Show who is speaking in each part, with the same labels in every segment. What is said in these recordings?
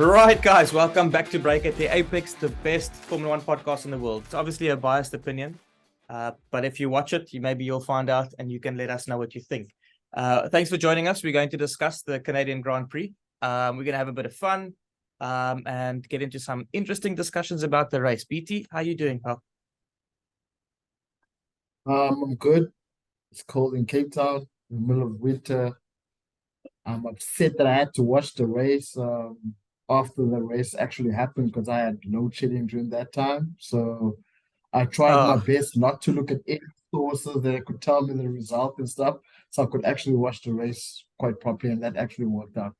Speaker 1: Right, guys, welcome back to Break at the Apex, the best Formula One podcast in the world. It's obviously a biased opinion, but if you watch it, maybe you'll find out and you can let us know what you think. Thanks for joining us. We're going to discuss the Canadian Grand Prix. We're going to have a bit of fun and get into some interesting discussions about the race. BT, how are you doing, pal?
Speaker 2: I'm good. It's cold in Cape Town, in the middle of winter. I'm upset that I had to watch the race after the race actually happened because I had load shedding during that time. So I tried my
Speaker 1: Oh,
Speaker 2: best not to look at any sources that could tell me the result and stuff, so I could actually watch the race quite properly, and that actually worked out.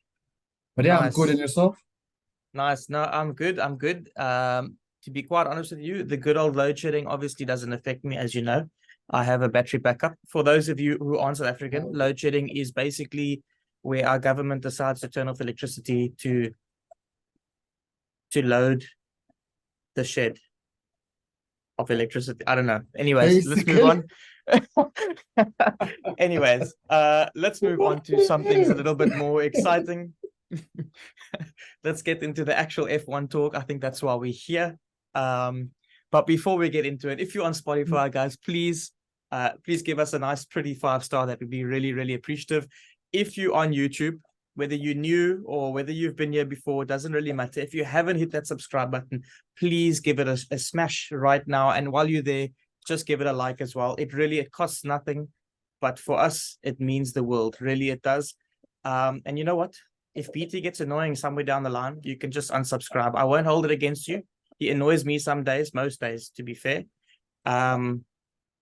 Speaker 2: But yeah, I'm good.
Speaker 1: nice.
Speaker 2: And yourself?
Speaker 1: Nice. No, I'm good. I'm good. To be quite honest with you, the good old load shedding obviously doesn't affect me, as you know. I have a battery backup. For those of you who aren't South African, load shedding is basically where our government decides to turn off electricity to load the shed of electricity. I don't know. Anyways, let's move
Speaker 2: Basically,
Speaker 1: on. Anyways, let's move on to something a little bit more exciting. Let's get into the actual F1 talk. I think that's why we're here. But before we get into it, if you're on Spotify, guys, please give us a nice, pretty 5-star. That would be really, really appreciative. If you're on YouTube, whether you're new or whether you've been here before, it doesn't really matter. If you haven't hit that subscribe button, please give it a smash right now. And while you're there, just give it a like as well. It costs nothing, but for us, it means the world. Really, it does. And you know what? If BT gets annoying somewhere down the line, you can just unsubscribe. I won't hold it against you. He annoys me some days, most days, to be fair. But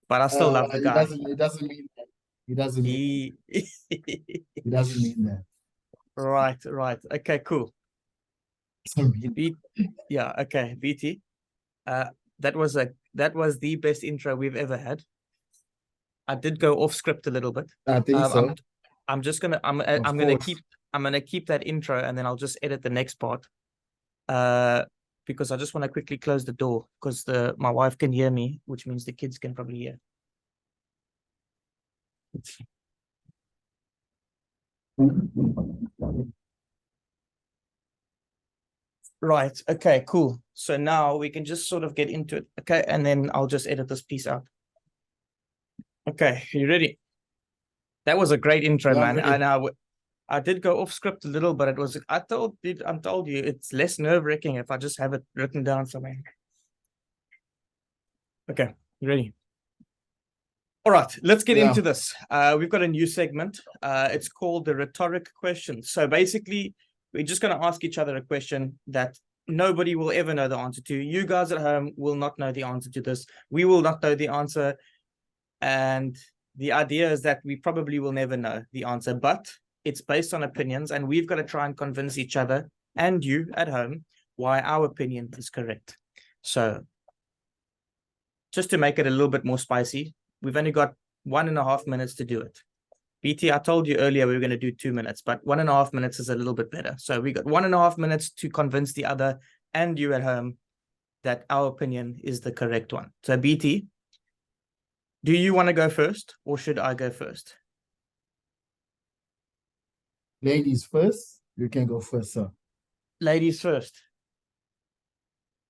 Speaker 1: I still love the
Speaker 2: he
Speaker 1: guy.
Speaker 2: doesn't. He doesn't mean that. He doesn't mean.
Speaker 1: He
Speaker 2: He doesn't mean that.
Speaker 1: right. Okay, cool.
Speaker 2: Doesn't mean.
Speaker 1: B yeah, okay, BT. That was the best intro we've ever had. I did go off script a little bit.
Speaker 2: I think so.
Speaker 1: I'm just gonna I'm
Speaker 2: Of
Speaker 1: gonna
Speaker 2: course.
Speaker 1: keep that intro, and then I'll just edit the next part. Because I just want to quickly close the door because my wife can hear me, which means the kids can probably hear. Right. Okay, cool. So now we can just sort of get into it. Okay. And then I'll just edit this piece out. Okay. You ready? That was a great intro,
Speaker 2: Yeah, I'm
Speaker 1: man.
Speaker 2: ready.
Speaker 1: I did go off script a little, but I told you it's less nerve-wracking if I just have it written down somewhere. Okay. You ready? All right, let's get into this. We've got a new segment. It's called the rhetoric question. So basically, we're just going to ask each other a question that nobody will ever know the answer to. You guys at home will not know the answer to this. We will not know the answer. And the idea is that we probably will never know the answer, but it's based on opinions, and we've got to try and convince each other and you at home why our opinion is correct. So just to make it a little bit more spicy, we've only got 1.5 minutes to do it. BT, I told you earlier we were going to do 2 minutes, but 1.5 minutes is a little bit better. So we got 1.5 minutes to convince the other and you at home that our opinion is the correct one. So BT, do you want to go first or should I go first?
Speaker 2: Ladies first. You can go first, sir.
Speaker 1: Ladies first.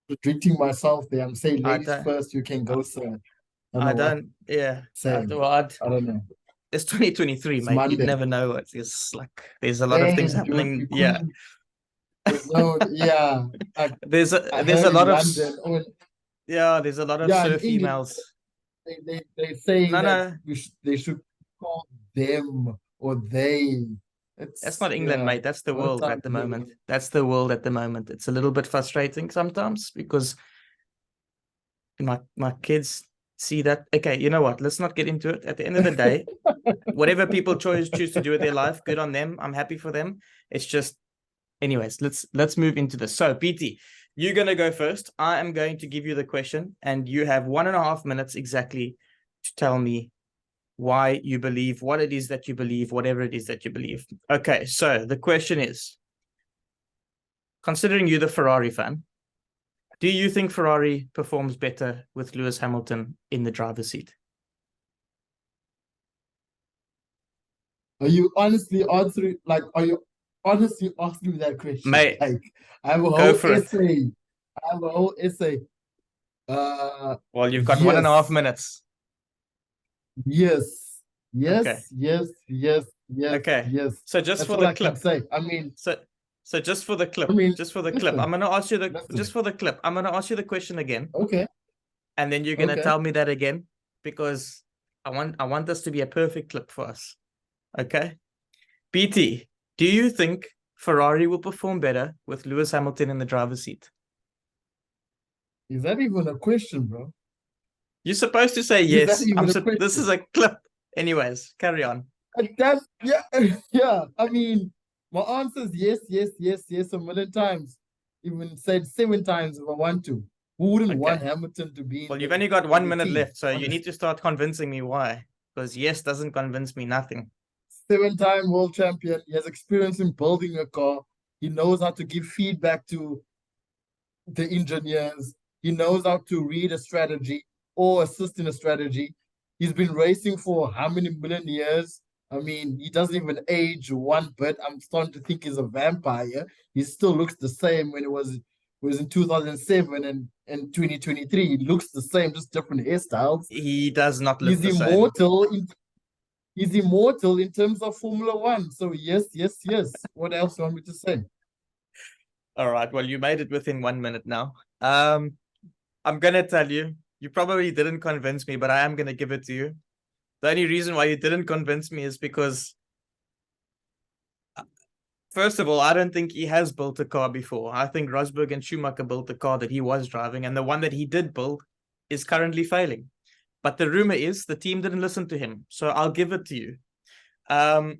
Speaker 2: Restricting myself there. I'm saying ladies first. You can go, sir.
Speaker 1: I don't.
Speaker 2: Saying. I don't know.
Speaker 1: It's 2023,
Speaker 2: It's
Speaker 1: mate.
Speaker 2: Monday.
Speaker 1: You'd never know. It's like there's a lot of things happening.
Speaker 2: Dude,
Speaker 1: yeah.
Speaker 2: There's no. Yeah. Like,
Speaker 1: there's a lot of.
Speaker 2: London,
Speaker 1: there's a lot of surf emails.
Speaker 2: They say
Speaker 1: no.
Speaker 2: they should call them or they.
Speaker 1: That's not England, mate. That's the world at the moment. That's the world at the moment. It's a little bit frustrating sometimes because my kids see that. Okay, you know what? Let's not get into it. At the end of the day, whatever people choose to do with their life, good on them. I'm happy for them. It's just, anyways, let's move into this. So, BT, you're gonna go first. I am going to give you the question, and you have 1.5 minutes exactly to tell me why you believe what it is that you believe, whatever it is that you believe. Okay, so the question is, considering you're the Ferrari fan, do you think Ferrari performs better with Lewis Hamilton in the driver's seat?
Speaker 2: Are you honestly answering, like, are you honestly ask me that question.
Speaker 1: Mate,
Speaker 2: Like, I have a
Speaker 1: go
Speaker 2: whole
Speaker 1: for it.
Speaker 2: essay. I have a whole essay.
Speaker 1: Well, you've got 1.5
Speaker 2: Yes,
Speaker 1: minutes.
Speaker 2: yes,
Speaker 1: Okay.
Speaker 2: yes, yes, yes, yes,
Speaker 1: Okay.
Speaker 2: yes.
Speaker 1: So just
Speaker 2: That's
Speaker 1: for
Speaker 2: all
Speaker 1: the
Speaker 2: I can
Speaker 1: clip.
Speaker 2: say.
Speaker 1: So so just for the
Speaker 2: I
Speaker 1: clip,
Speaker 2: mean,
Speaker 1: just for the clip,
Speaker 2: listen,
Speaker 1: I'm gonna ask you the just
Speaker 2: listen.
Speaker 1: for the clip, I'm gonna ask you the question again,
Speaker 2: Okay,
Speaker 1: and then you're gonna
Speaker 2: okay.
Speaker 1: tell me that again because I want this to be a perfect clip for us. Okay. BT, do you think Ferrari will perform better with Lewis Hamilton in the driver's seat?
Speaker 2: Is that even a question, bro?
Speaker 1: You're supposed to say
Speaker 2: Is that
Speaker 1: yes.
Speaker 2: even a
Speaker 1: This is
Speaker 2: question?
Speaker 1: a clip. Anyways, carry on.
Speaker 2: That's yeah, yeah. I mean, my answer is yes, yes, yes, yes, a million times. Even said 7 times if I want to. Who wouldn't want
Speaker 1: Okay.
Speaker 2: Hamilton to be
Speaker 1: Well, you've only got
Speaker 2: in
Speaker 1: 1
Speaker 2: the
Speaker 1: minute
Speaker 2: team?
Speaker 1: left, so you need
Speaker 2: Honestly,
Speaker 1: to start convincing me why. Because yes doesn't convince me nothing.
Speaker 2: 7-time world champion. He has experience in building a car. He knows how to give feedback to the engineers. He knows how to read a strategy or assist in a strategy. He's been racing for how many million years? I mean, he doesn't even age one bit. I'm starting to think he's a vampire. He still looks the same when it was in 2007 and 2023. He looks the same, just different hairstyles.
Speaker 1: He does not look
Speaker 2: He's
Speaker 1: the same.
Speaker 2: immortal. He's immortal in terms of Formula One. So yes, yes, yes. What else do you want me to say?
Speaker 1: All right. Well, you made it within 1 minute now. I'm gonna tell you, you probably didn't convince me, but I am gonna give it to you. The only reason why you didn't convince me is because, first of all, I don't think he has built a car before. I think Rosberg and Schumacher built the car that he was driving, and the one that he did build is currently failing. But the rumor is the team didn't listen to him, so I'll give it to you. Um,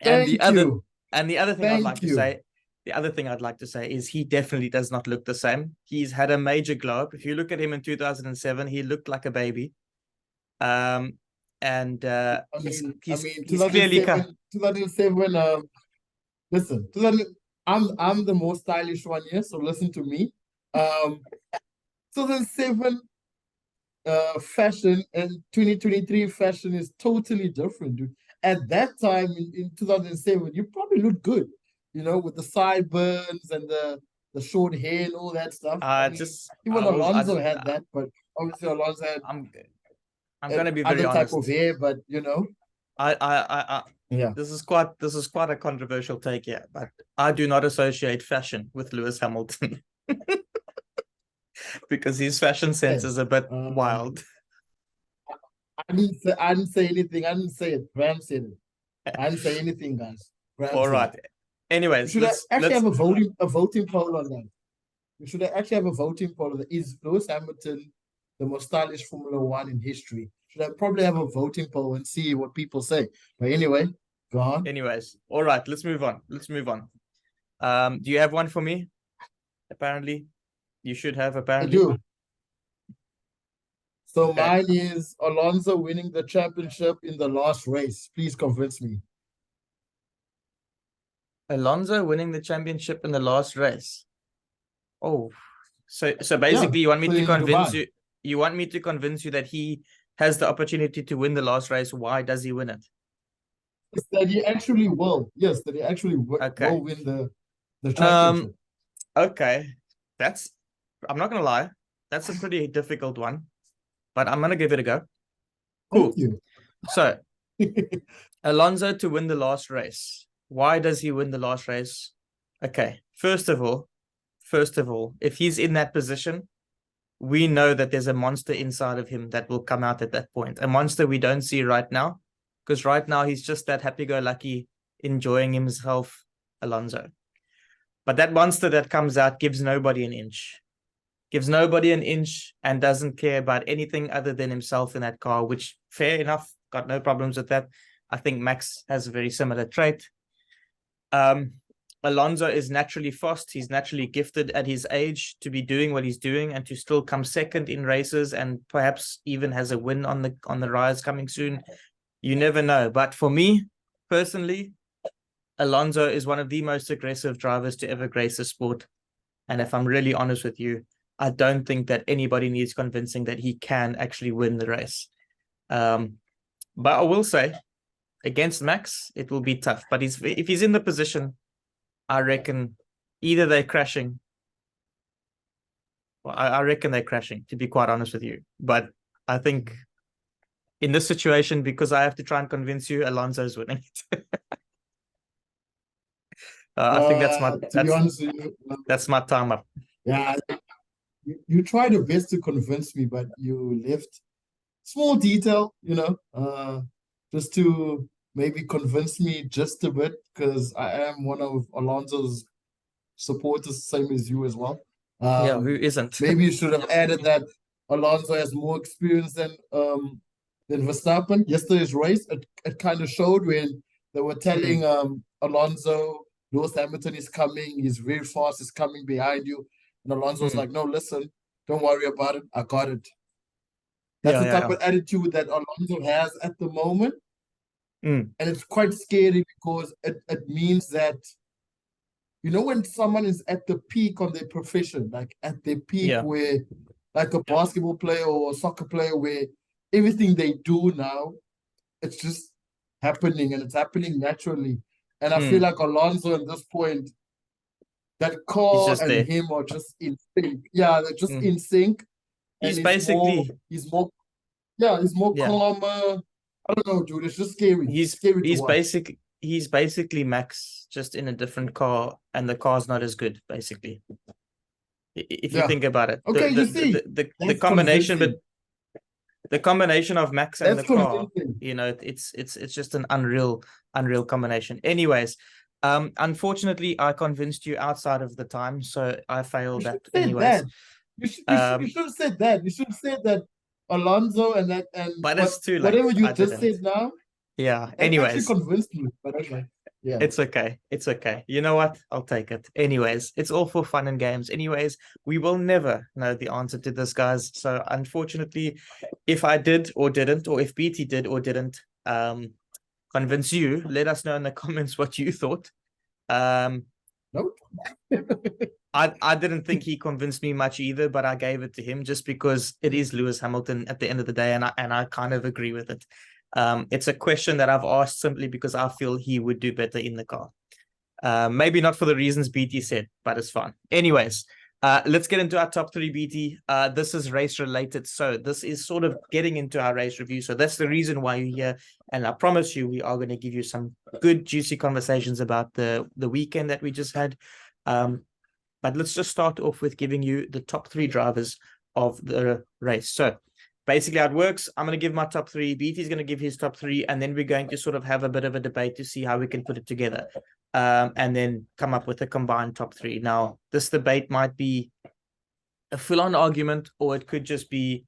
Speaker 1: and the
Speaker 2: Thank
Speaker 1: other
Speaker 2: you.
Speaker 1: and the other thing I'd like
Speaker 2: Thank
Speaker 1: to
Speaker 2: you.
Speaker 1: say, the other thing I'd like to say is he definitely does not look the same. He's had a major glow up. If you look at him in 2007, he looked like a baby. Um, and
Speaker 2: I mean,
Speaker 1: he's clearly cut.
Speaker 2: 2007. Listen, 2000, I'm the most stylish one here, so listen to me. 2007 fashion and 2023 fashion is totally different, dude. At that time in 2007, you probably looked good, with the sideburns and the short hair and all that stuff. I mean,
Speaker 1: Just
Speaker 2: even
Speaker 1: I was I
Speaker 2: Alonso
Speaker 1: just
Speaker 2: had that, but obviously Alonso had
Speaker 1: I'm gonna be very
Speaker 2: other type of
Speaker 1: honest.
Speaker 2: hair, but
Speaker 1: I
Speaker 2: yeah.
Speaker 1: this is quite a controversial take here, but I do not associate fashion with Lewis Hamilton because his fashion sense
Speaker 2: Hey,
Speaker 1: is a bit
Speaker 2: um,
Speaker 1: wild.
Speaker 2: I didn't say anything. I didn't say it. Graham said it. I didn't say anything, guys. Graham
Speaker 1: All
Speaker 2: said it.
Speaker 1: right.
Speaker 2: We
Speaker 1: Anyways,
Speaker 2: should actually
Speaker 1: let's
Speaker 2: have a voting poll on that. We should actually have a voting poll on that. Is Lewis Hamilton the most stylish Formula One in history? Should I probably have a voting poll and see what people say? But anyway, go on.
Speaker 1: anyways. All right, let's move on. Let's move on. Do you have one for me? Apparently. You should have
Speaker 2: I
Speaker 1: apparently.
Speaker 2: do. So
Speaker 1: Okay.
Speaker 2: mine is Alonso winning the championship in the last race. Please convince me.
Speaker 1: Alonso winning the championship in the last race. Oh, so
Speaker 2: Yeah,
Speaker 1: basically you want me
Speaker 2: so
Speaker 1: to
Speaker 2: in
Speaker 1: convince
Speaker 2: Dubai.
Speaker 1: you that he has the opportunity to win the last race. Why does he win it?
Speaker 2: It's that he actually will. Yes, that he actually
Speaker 1: Okay.
Speaker 2: will win the
Speaker 1: Um,
Speaker 2: championship.
Speaker 1: okay. That's I'm not gonna lie, that's a pretty difficult one, but I'm gonna give it a go.
Speaker 2: Thank
Speaker 1: Cool.
Speaker 2: you.
Speaker 1: So Alonso to win the last race. Why does he win the last race? Okay. First of all, if he's in that position, we know that there's a monster inside of him that will come out at that point. A monster we don't see right now, because right now he's just that happy-go-lucky, enjoying himself, Alonso. But that monster that comes out gives nobody an inch and doesn't care about anything other than himself in that car, which fair enough, got no problems with that. I think Max has a very similar trait. Um, Alonso is naturally fast. He's naturally gifted at his age to be doing what he's doing and to still come second in races and perhaps even has a win on the rise coming soon. You never know. But for me personally, Alonso is one of the most aggressive drivers to ever grace the sport. And if I'm really honest with you, I don't think that anybody needs convincing that he can actually win the race. But I will say, against Max, it will be tough. But if he's in the position, I reckon either they're crashing. Well, I reckon they're crashing, to be quite honest with you. But I think in this situation, because I have to try and convince you, Alonso's winning it. I think
Speaker 2: To be honest with you,
Speaker 1: that's my time up.
Speaker 2: yeah, you tried your best to convince me, but you left small detail, just to maybe convince me just a bit, because I am one of Alonso's supporters, same as you as well.
Speaker 1: Yeah, who isn't?
Speaker 2: Maybe you should have added that Alonso has more experience than Verstappen. Yesterday's race, it kind of showed when they were telling Alonso, Lewis Hamilton is coming, he's very fast, he's coming behind you. And Alonso was like, no, listen, don't worry about it, I got it. That's the type of attitude that Alonso has at the moment. And it's quite scary because it means that, when someone is at the peak of their profession, like at their peak where, like a basketball player or a soccer player, where everything they do now, it's just happening and it's happening naturally. And I feel like Alonso at this point, that car and
Speaker 1: there.
Speaker 2: him are just in sync. Yeah, they're just in sync.
Speaker 1: He's basically
Speaker 2: he's more calmer. I don't know, dude. It's just scary.
Speaker 1: He's
Speaker 2: scary to watch.
Speaker 1: He's basically Max, just in a different car, and the car's not as good, basically. If you think about it.
Speaker 2: Okay,
Speaker 1: the combination, but the combination of Max and the car, it's just an unreal combination. Anyways, unfortunately, I convinced you outside of the time, so I failed that. Anyways,
Speaker 2: you should have said that. You should have said that Alonso and
Speaker 1: but it's too late.
Speaker 2: Whatever you just said now.
Speaker 1: Yeah. Anyways,
Speaker 2: actually convinced me. But okay. Yeah.
Speaker 1: It's okay. It's okay. You know what? I'll take it. Anyways, it's all for fun and games. Anyways, we will never know the answer to this, guys. So unfortunately, if I did or didn't, or if BT did or didn't convince you, let us know in the comments what you thought.
Speaker 2: Nope.
Speaker 1: I didn't think he convinced me much either, but I gave it to him just because it is Lewis Hamilton at the end of the day, and I kind of agree with it. It's a question that I've asked simply because I feel he would do better in the car. Maybe not for the reasons BT said, but it's fine. Anyways, let's get into our top three, BT. This is race related, so this is sort of getting into our race review. So that's the reason why you're here, and I promise you we are going to give you some good juicy conversations about the weekend that we just had. But let's just start off with giving you the top three drivers of the race. So basically how it works, I'm going to give my top three, BT is going to give his top three, and then we're going to sort of have a bit of a debate to see how we can put it together, and then come up with a combined top three. Now, this debate might be a full-on argument, or it could just be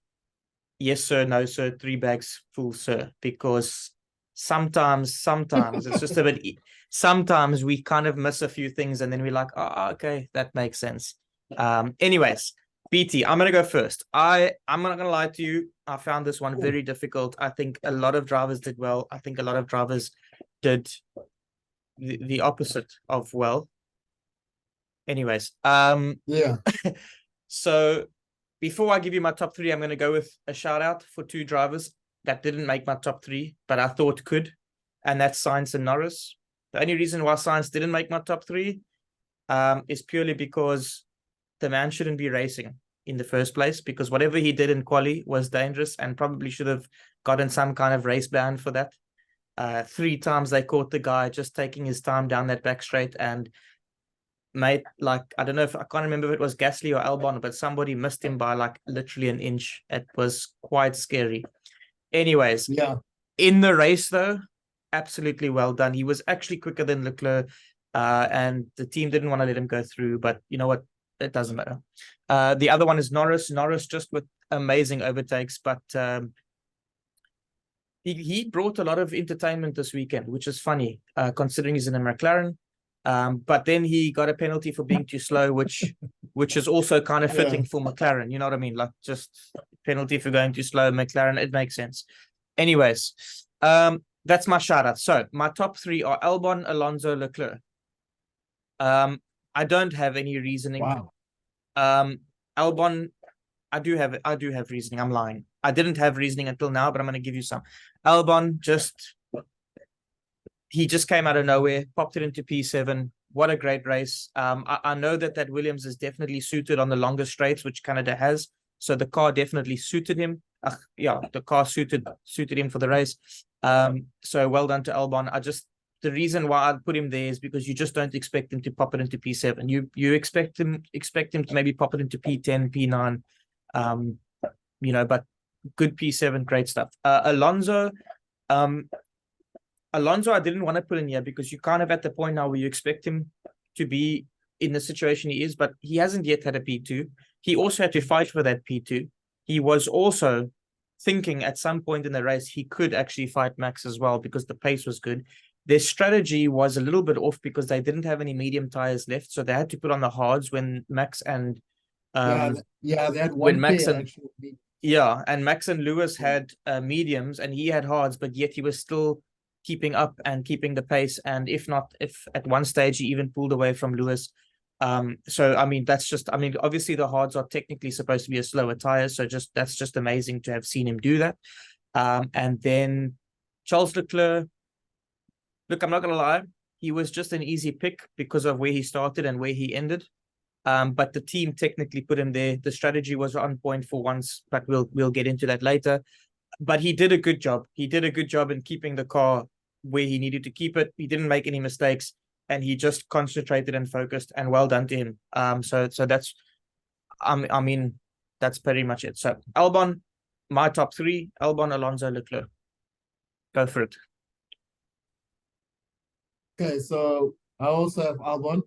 Speaker 1: yes, sir, no, sir, 3 bags full, sir, because sometimes it's just a bit, sometimes we kind of miss a few things, and then we're like, oh, okay, that makes sense. Anyways, BT, I'm going to go first. I'm not going to lie to you. I found this one very difficult. I think a lot of drivers did well. I think a lot of drivers did the opposite of well. Anyways,
Speaker 2: yeah.
Speaker 1: So before I give you my top three, I'm going to go with a shout out for 2 drivers that didn't make my top 3, but I thought could, and that's Sainz and Norris. The only reason why Sainz didn't make my top 3 is purely because the man shouldn't be racing in the first place, because whatever he did in quali was dangerous and probably should have gotten some kind of race ban for that. 3 times they caught the guy just taking his time down that back straight, and made, like, I don't know, if I can't remember if it was Gasly or Albon, but somebody missed him by like literally an inch. It was quite scary. Anyways,
Speaker 2: yeah,
Speaker 1: in the race though, absolutely well done. He was actually quicker than Leclerc, and the team didn't want to let him go through, but you know what? It doesn't matter. The other one is Norris. Norris just with amazing overtakes, but he brought a lot of entertainment this weekend, which is funny, considering he's in a McLaren. But then he got a penalty for being too slow, which is also kind of fitting for McLaren. You know what I mean? Like, just penalty for going too slow, McLaren, it makes sense. Anyways, that's my shout out. So my top 3 are Albon, Alonso, Leclerc. I don't have any reasoning.
Speaker 2: Wow.
Speaker 1: Albon, I do have reasoning. I'm lying. I didn't have reasoning until now, but I'm going to give you some. Albon he just came out of nowhere, popped it into P7, what a great race. I know that Williams is definitely suited on the longer straights, which Canada has. So the car definitely suited him. Yeah, the car suited him for the race. So well done to Albon. The reason why I put him there is because you just don't expect him to pop it into P7. You expect him to maybe pop it into P10, P9. But good P7, great stuff. Alonso, I didn't want to put in here because you're kind of at the point now where you expect him to be in the situation he is, but he hasn't yet had a P2. He also had to fight for that P2. He was also thinking at some point in the race he could actually fight Max as well because the pace was good. Their strategy was a little bit off because they didn't have any medium tires left, so they had to put on the hards when Max and
Speaker 2: they had
Speaker 1: when
Speaker 2: one
Speaker 1: Max
Speaker 2: pair
Speaker 1: and
Speaker 2: actually.
Speaker 1: and Max and Lewis had mediums and he had hards, but yet he was still keeping up and keeping the pace. And if at one stage he even pulled away from Lewis. So I mean, obviously the hards are technically supposed to be a slower tire, so that's just amazing to have seen him do that. And then Charles Leclerc, look, I'm not gonna lie, he was just an easy pick because of where he started and where he ended. But the team technically put him there. The strategy was on point for once, but we'll get into that later. But he did a good job. He did a good job in keeping the car where he needed to keep it. He didn't make any mistakes, and he just concentrated and focused. And well done to him. So that's, I mean, that's pretty much it. So Albon, my top three: Albon, Alonso, Leclerc. Go for it.
Speaker 2: Okay, so I also have Albon.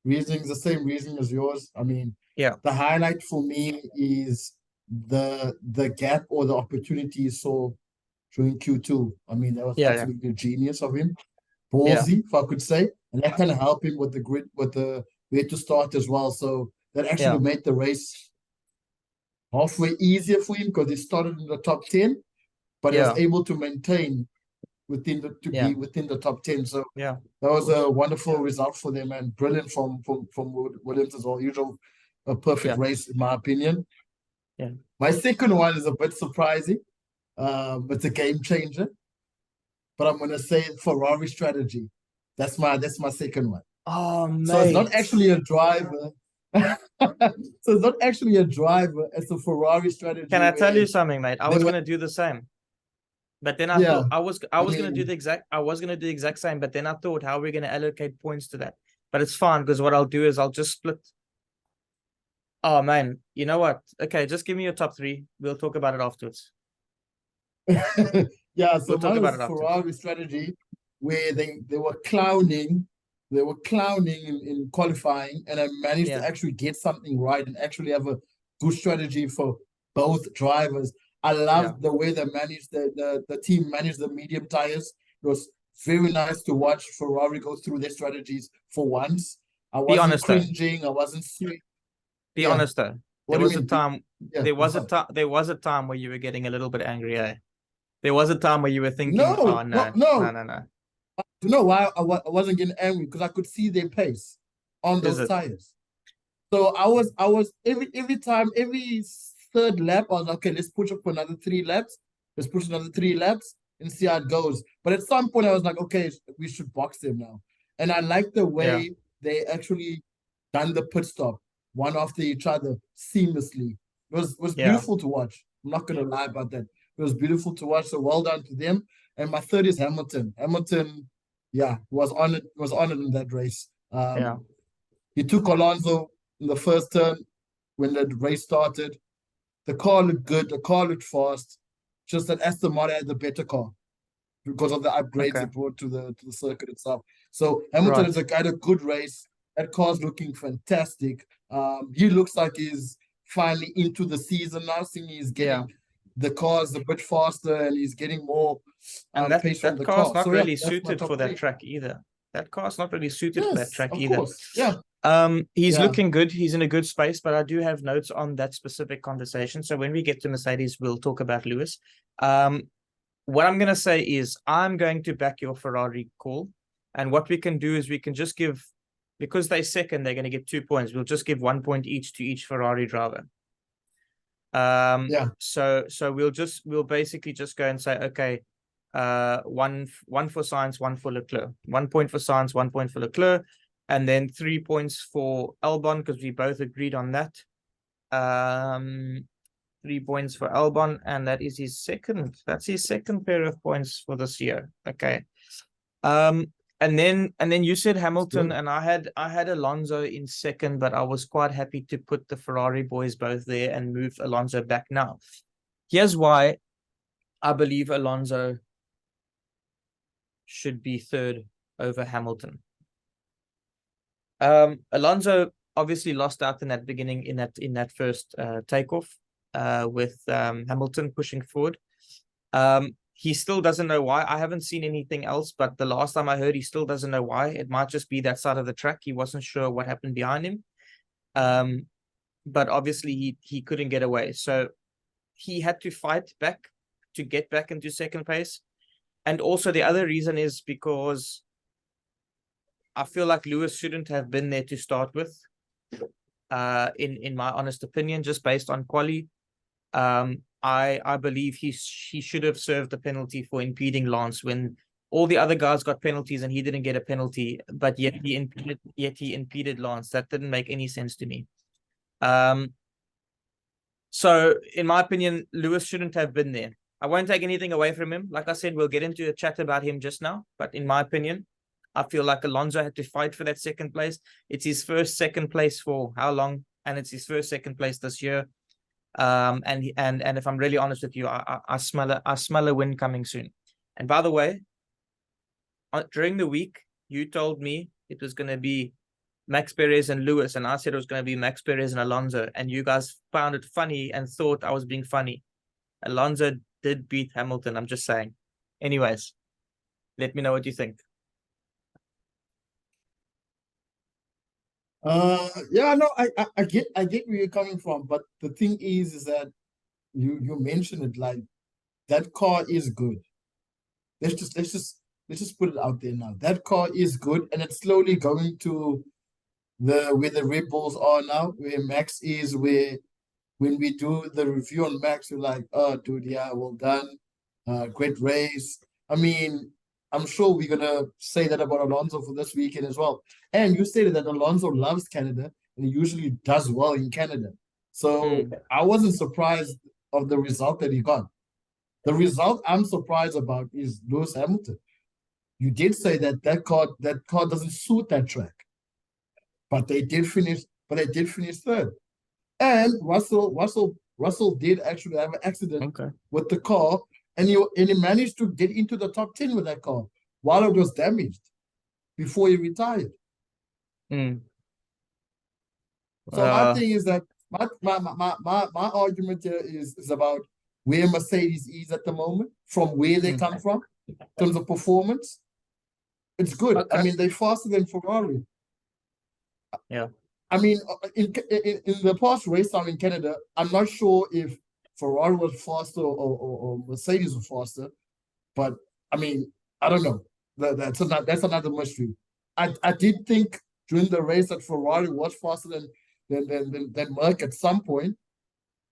Speaker 2: Reasoning is the same reasoning as yours. I mean,
Speaker 1: Yeah.
Speaker 2: the highlight for me is the gap or the opportunity he saw during Q2. I mean, that was absolutely genius of him. Ballsy, if I could say. And that kind of helped him with the grid, with the where to start as well. So that actually made the race halfway easier for him because he started in the top 10, but he was able to maintain within the top 10. So that was a wonderful result for them and brilliant from Williams as well. Usual, a perfect race in my opinion.
Speaker 1: Yeah.
Speaker 2: My second one is a bit surprising. It's a game changer, but I'm gonna say Ferrari strategy. That's my second one.
Speaker 1: Oh, mate.
Speaker 2: So it's not actually a driver. So it's not actually a driver. It's a Ferrari strategy.
Speaker 1: Can I tell you something, mate? I was gonna do the same. But then I thought I was gonna do the exact same, but then I thought, how are we gonna allocate points to that? But it's fine because what I'll do is I'll just split. Oh man, you know what? Okay, just give me your top three. We'll talk about it afterwards.
Speaker 2: Yeah, so one was Ferrari strategy where they were clowning. They were clowning in qualifying, and I managed to actually get something right and actually have a good strategy for both drivers. I love the way they managed the team managed the medium tires. It was very nice to watch Ferrari go through their strategies for once. I wasn't cringing. I wasn't sweet.
Speaker 1: Be honest though. There was a time. There was a time where you were getting a little bit angry. Eh? There was a time where you were thinking,
Speaker 2: no. You know why I wasn't getting angry? Because I could see their pace on those tires. So I was every time, every third lap, I was like, okay, let's push up for another 3 laps. Let's push another 3 laps and see how it goes. But at some point, I was like, okay, we should box them now. And I like the way they actually done the pit stop one after each other seamlessly. It was beautiful to watch. I'm not gonna lie about that. It was beautiful to watch. So well done to them. And my third is Hamilton. Hamilton, was honored in that race. He took Alonso in the first turn when the race started. The car looked good. The car looked fast. Just that Aston Martin had the better car because of the upgrades it brought to the circuit itself. So Hamilton is had a good race. That car's looking fantastic. He looks like he's finally into the season now. Seeing he's getting the car's a bit faster and he's getting more pace from the car.
Speaker 1: That car's not really suited for that track either. That car's not really suited for that track either.
Speaker 2: Course. Yeah.
Speaker 1: He's looking good. He's in a good space, but I do have notes on that specific conversation. So when we get to Mercedes, we'll talk about Lewis. What I'm going to say is I'm going to back your Ferrari call. And what we can do is we can just give, because they're second, they're going to get 2 points. We'll just give 1 point each to each Ferrari driver. So we'll basically just go and say, okay, one for Sainz, one for Leclerc. 1 point for Sainz, 1 point for Leclerc, and then 3 points for Albon because we both agreed on that. 3 points for Albon, and that is his second. That's his second pair of points for this year. Okay. And then you said Hamilton, and I had Alonso in second, but I was quite happy to put the Ferrari boys both there and move Alonso back now. Here's why I believe Alonso should be third over Hamilton. Alonso obviously lost out in that beginning in that first takeoff with Hamilton pushing forward. He still doesn't know why. I haven't seen anything else, but the last time I heard, he still doesn't know why. It might just be that side of the track. He wasn't sure what happened behind him. But obviously he couldn't get away. So he had to fight back to get back into second place. And also the other reason is because I feel like Lewis shouldn't have been there to start with, in my honest opinion, just based on quali. I believe he should have served the penalty for impeding Lance when all the other guys got penalties and he didn't get a penalty, but yet he impeded Lance. That didn't make any sense to me. So in my opinion, Lewis shouldn't have been there. I won't take anything away from him. Like I said, we'll get into a chat about him just now. But in my opinion, I feel like Alonso had to fight for that second place. It's his first second place for how long? And it's his first second place this year. And if I'm really honest with you, I smell a win coming soon. And by the way, during the week, you told me it was going to be Max Perez and Lewis, and I said it was going to be Max Perez and Alonso, and you guys found it funny and thought I was being funny. Alonso did beat Hamilton, I'm just saying. Anyways, let me know what you think.
Speaker 2: Yeah, no, I get where you're coming from, but the thing is that you mentioned it, like that car is good. Let's just put it out there now. That car is good, and it's slowly going to where the Red Bulls are now, where Max is, where when we do the review on Max, we're like, oh dude, yeah, well done. Great race. I mean, I'm sure we're gonna say that about Alonso for this weekend as well. And you stated that Alonso loves Canada and he usually does well in Canada. So I wasn't surprised of the result that he got. The result I'm surprised about is Lewis Hamilton. You did say that car doesn't suit that track, but they did finish. But they did finish third. And Russell did actually have an accident with the car, and he managed to get into the top 10 with that car while it was damaged before he retired. So my thing is that my argument here is about where Mercedes is at the moment, from where they come from in terms of performance. It's good. I mean, they're faster than Ferrari.
Speaker 1: Yeah.
Speaker 2: I mean, in the past race time in Canada, I'm not sure if Ferrari was faster or Mercedes was faster, but I mean, I don't know. That's another mystery. I did think during the race that Ferrari was faster than Merc at some point.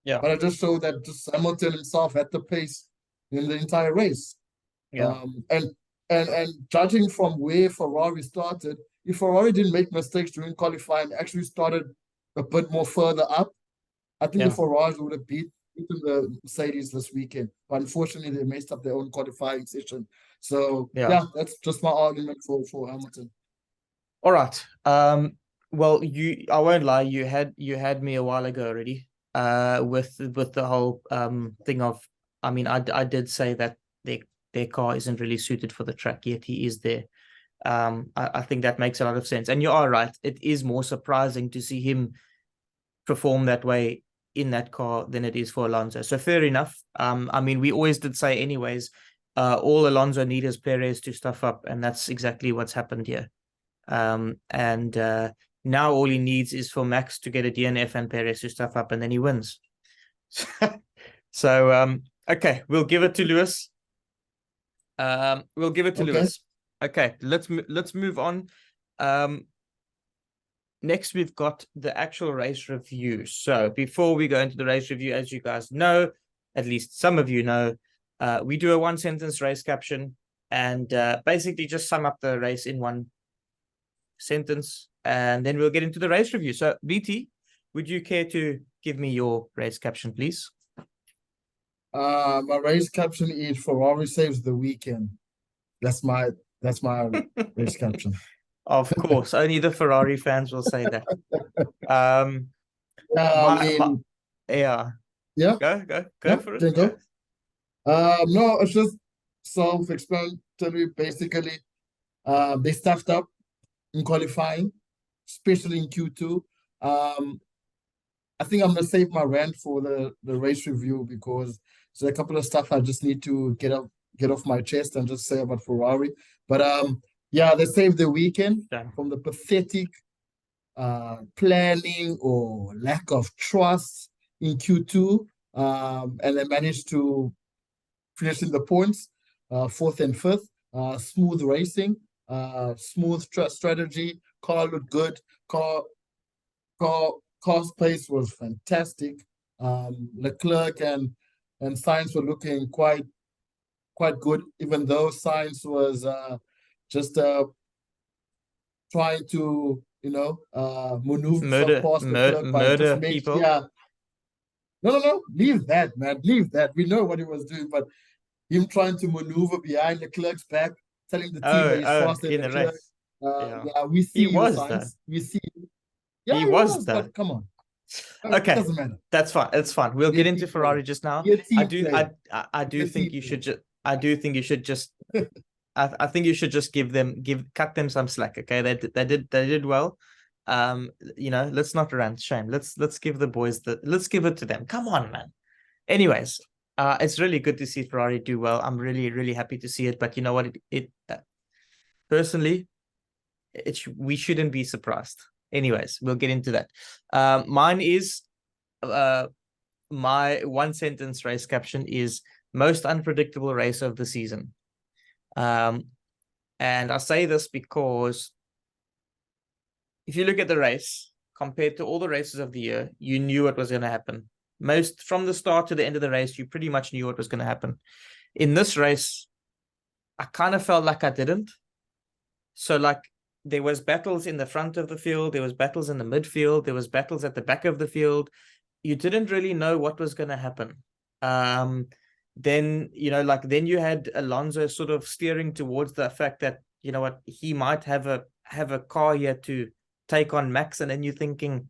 Speaker 1: Yeah.
Speaker 2: But I just showed that just Hamilton himself had the pace in the entire race.
Speaker 1: Yeah.
Speaker 2: And judging from where Ferrari started, if Ferrari didn't make mistakes during qualifying, actually started a bit more further up, I think the Ferraris would have beaten the Mercedes this weekend. But unfortunately, they messed up their own qualifying session. So yeah, that's just my argument for Hamilton.
Speaker 1: All right. Well, I won't lie, you had me a while ago already. With the whole thing of, I mean, I did say that their car isn't really suited for the track, yet he is there. I think that makes a lot of sense. And you are right. It is more surprising to see him perform that way in that car than it is for Alonso. So fair enough. I mean, we always did say anyways, all Alonso needs is Perez to stuff up, and that's exactly what's happened here. Now all he needs is for Max to get a DNF and Perez to stuff up, and then he wins. So okay, we'll give it to Lewis. Lewis. Okay, let's move on. Next, we've got the actual race review. So before we go into the race review, as you guys know, at least some of you know, We do a one-sentence race caption and basically just sum up the race in one sentence, and then we'll get into the race review. So, BT, would you care to give me your race caption, please?
Speaker 2: My race caption is Ferrari saves the weekend. That's my race caption.
Speaker 1: Of course, only the Ferrari fans will say that. Yeah.
Speaker 2: Yeah.
Speaker 1: Go for it.
Speaker 2: Go. No, it's just self-explanatory. Basically, they stuffed up in qualifying, especially in Q2. I think I'm gonna save my rant for the race review because there's a couple of stuff I just need to get off my chest and just say about Ferrari. But yeah, they saved the weekend from the pathetic planning or lack of trust in Q2, and they managed to finish in the points, 4th and 5th. Smooth racing, smooth strategy. Car looked good. Car's pace was fantastic. Leclerc and Sainz were looking quite good, even though Sainz was just trying to maneuver past Leclerc by just
Speaker 1: people.
Speaker 2: Yeah. No, leave that, man. Leave that. We know what he was doing, but him trying to maneuver behind Leclerc's back, telling the team that he's faster than Leclerc. Yeah, we see you, Sainz. We see you. Yeah, he was, but come on.
Speaker 1: Okay,
Speaker 2: it doesn't matter.
Speaker 1: That's fine. It's fine. We'll get into Ferrari just now. I do think you should just. I think you should just cut them some slack. Okay, they did well. Let's not rant. Shame. Let's give the boys let's give it to them. Come on, man. Anyways, it's really good to see Ferrari do well. I'm really happy to see it. But you know what? Personally, we shouldn't be surprised. Anyways, we'll get into that. Mine is my one-sentence race caption is most unpredictable race of the season. And I say this because if you look at the race compared to all the races of the year, you knew what was going to happen. From the start to the end of the race, you pretty much knew what was going to happen. In this race, I kind of felt like I didn't. So like there was battles in the front of the field, there was battles in the midfield, there was battles at the back of the field. You didn't really know what was going to happen. Then you had Alonso sort of steering towards the fact that, you know what, he might have a car here to take on Max, and then you're thinking,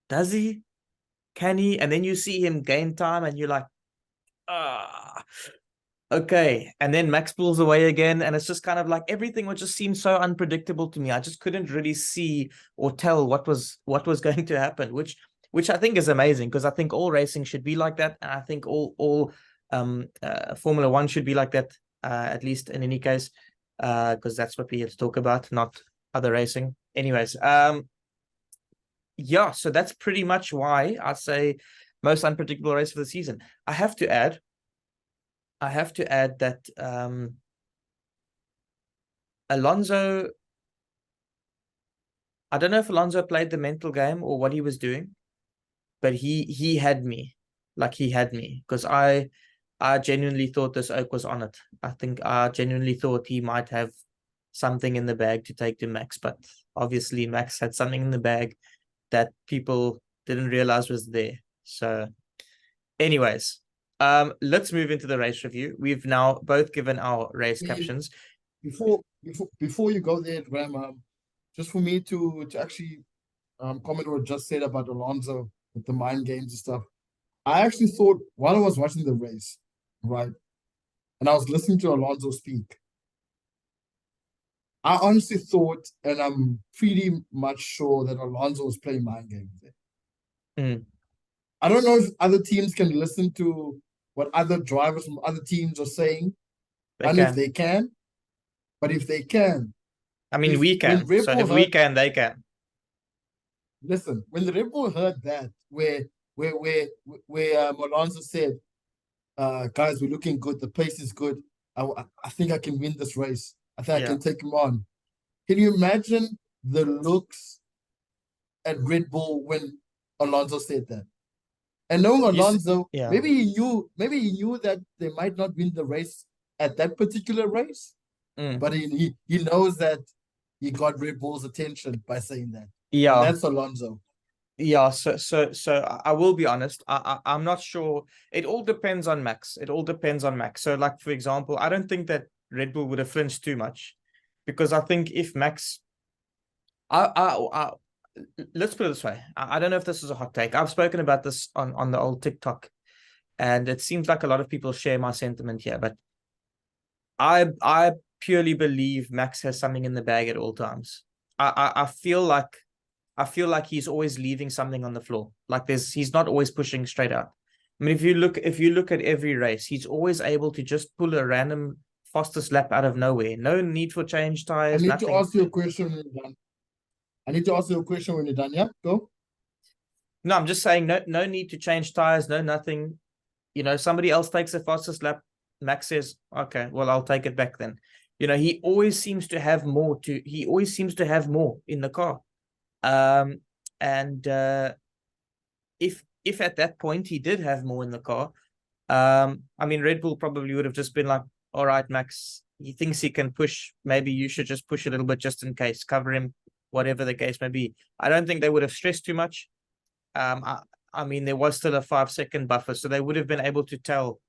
Speaker 1: does he? Can he? And then you see him gain time and you're like, okay. And then Max pulls away again, and it's just kind of like everything would just seem so unpredictable to me. I just couldn't really see or tell what was going to happen, which I think is amazing, because I think all racing should be like that, and I think all Formula One should be like that, at least in any case, because that's what we have to talk about, not other racing. Anyways, yeah, so that's pretty much why I say most unpredictable race of the season. I have to add that Alonso, I don't know if Alonso played the mental game or what he was doing, but he had me. Like, he had me, because I genuinely thought this oak was on it. I think I genuinely thought he might have something in the bag to take to Max, but obviously Max had something in the bag that people didn't realize was there. So anyways, let's move into the race review. We've now both given our race captions.
Speaker 2: Before you go there, Graham, just for me to actually comment what just said about Alonso with the mind games and stuff. I actually thought while I was watching the race, right, and I was listening to Alonso speak, I honestly thought, and I'm pretty much sure, that Alonso was playing mind games there. I don't know if other teams can listen to what other drivers from other teams are saying, and if they can, but if they can,
Speaker 1: I mean, we can. So if we can, they can.
Speaker 2: Listen, when the Red Bull heard that, where Alonso said, guys, we're looking good, the pace is good, I think I can win this race. I think I can take him on. Can you imagine the looks at Red Bull when Alonso said that? And knowing
Speaker 1: You s-
Speaker 2: Alonso,
Speaker 1: yeah,
Speaker 2: maybe he knew that they might not win the race at that particular race,
Speaker 1: mm,
Speaker 2: but he knows that he got Red Bull's attention by saying that. And
Speaker 1: yeah,
Speaker 2: that's Alonso.
Speaker 1: yeah. So I will be honest. I'm not sure. It all depends on Max. It all depends on Max. So, like for example, I don't think that Red Bull would have flinched too much, because I think if Max, I let's put it this way. I don't know if this is a hot take. I've spoken about this on the old TikTok, and it seems like a lot of people share my sentiment here. But I purely believe Max has something in the bag at all times. I feel like he's always leaving something on the floor. Like he's not always pushing straight out. I mean, if you look at every race, he's always able to just pull a random fastest lap out of nowhere. No need for change
Speaker 2: I
Speaker 1: tires,
Speaker 2: need to
Speaker 1: nothing.
Speaker 2: ask you a question when you're done. I need to ask you a question when you're done. Yeah, go.
Speaker 1: No, I'm just saying no need to change tires, no nothing. You know, somebody else takes the fastest lap. Max says, okay, well, I'll take it back then. You know, he always seems to have more in the car. Um, and if at that point he did have more in the car, I mean, Red Bull probably would have just been like, all right, Max, he thinks he can push. Maybe you should just push a little bit just in case, cover him, whatever the case may be. I don't think they would have stressed too much. Um, I, I mean, there was still a 5 second buffer, so they would have been able to tell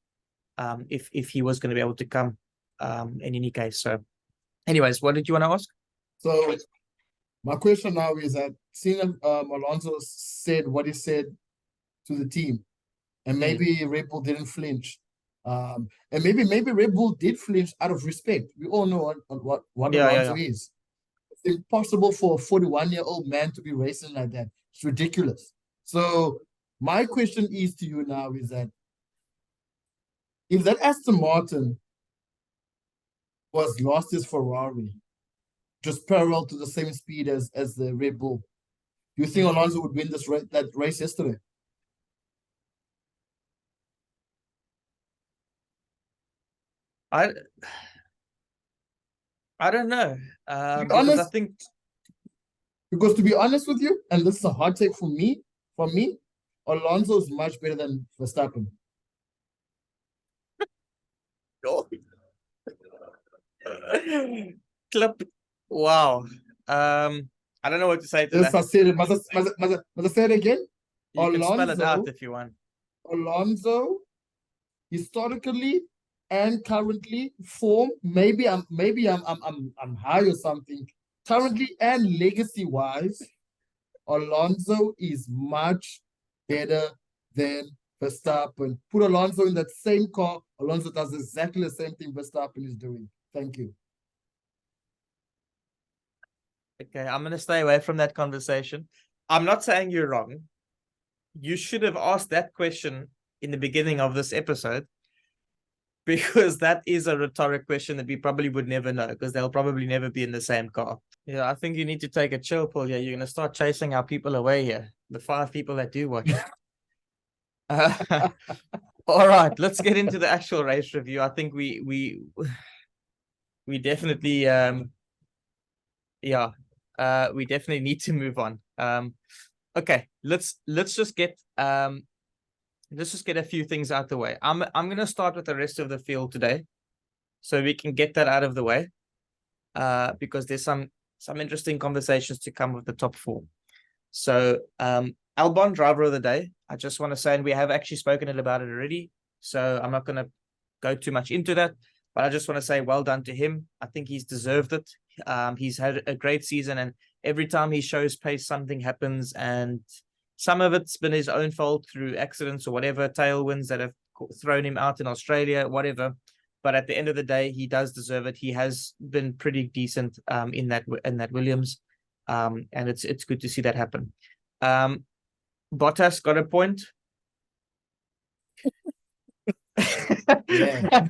Speaker 1: if he was going to be able to come in any case. So, anyways, what did you want to ask?
Speaker 2: So my question now is that seeing Alonso said what he said to the team, and maybe Red Bull didn't flinch. And maybe Red Bull did flinch out of respect. We all know what
Speaker 1: Yeah, yeah,
Speaker 2: Alonso
Speaker 1: yeah.
Speaker 2: is. It's impossible for a 41-year-old man to be racing like that. It's ridiculous. So my question is to you now is that if that Aston Martin was lost his Ferrari, just parallel to the same speed as the Red Bull, do you think Alonso would win that race yesterday?
Speaker 1: I I don't know.
Speaker 2: To be
Speaker 1: Because I
Speaker 2: honest,
Speaker 1: think
Speaker 2: because to be honest with you, and this is a hot take for me, Alonso is much better than Verstappen.
Speaker 1: clip. Wow. I don't know what to say to
Speaker 2: This
Speaker 1: that.
Speaker 2: I said it. Must I say it again?
Speaker 1: You can spell it out
Speaker 2: Alonso,
Speaker 1: if you want.
Speaker 2: Alonso, historically and currently form. Maybe I'm high or something. Currently and legacy wise, Alonso is much better than Verstappen. Put Alonso in that same car. Alonso does exactly the same thing Verstappen is doing. Thank you.
Speaker 1: Okay, I'm gonna stay away from that conversation. I'm not saying you're wrong. You should have asked that question in the beginning of this episode, because that is a rhetoric question that we probably would never know, because they'll probably never be in the same car. Yeah, I think you need to take a chill pill here. You're gonna start chasing our people away here. The 5 people that do watch. All right, let's get into the actual race review. I think we definitely yeah, we definitely need to move on. Okay, let's just get a few things out the way. I'm gonna start with the rest of the field today, so we can get that out of the way. Because there's some interesting conversations to come with the top 4. So Albon, driver of the day. I just want to say, and we have actually spoken about it already, so I'm not going to go too much into that, but I just want to say well done to him. I think he's deserved it. He's had a great season, and every time he shows pace, something happens, and some of it's been his own fault through accidents or whatever, tailwinds that have thrown him out in Australia, whatever. But at the end of the day, he does deserve it. He has been pretty decent in that Williams, and it's good to see that happen. Bottas got a point.
Speaker 2: Yeah.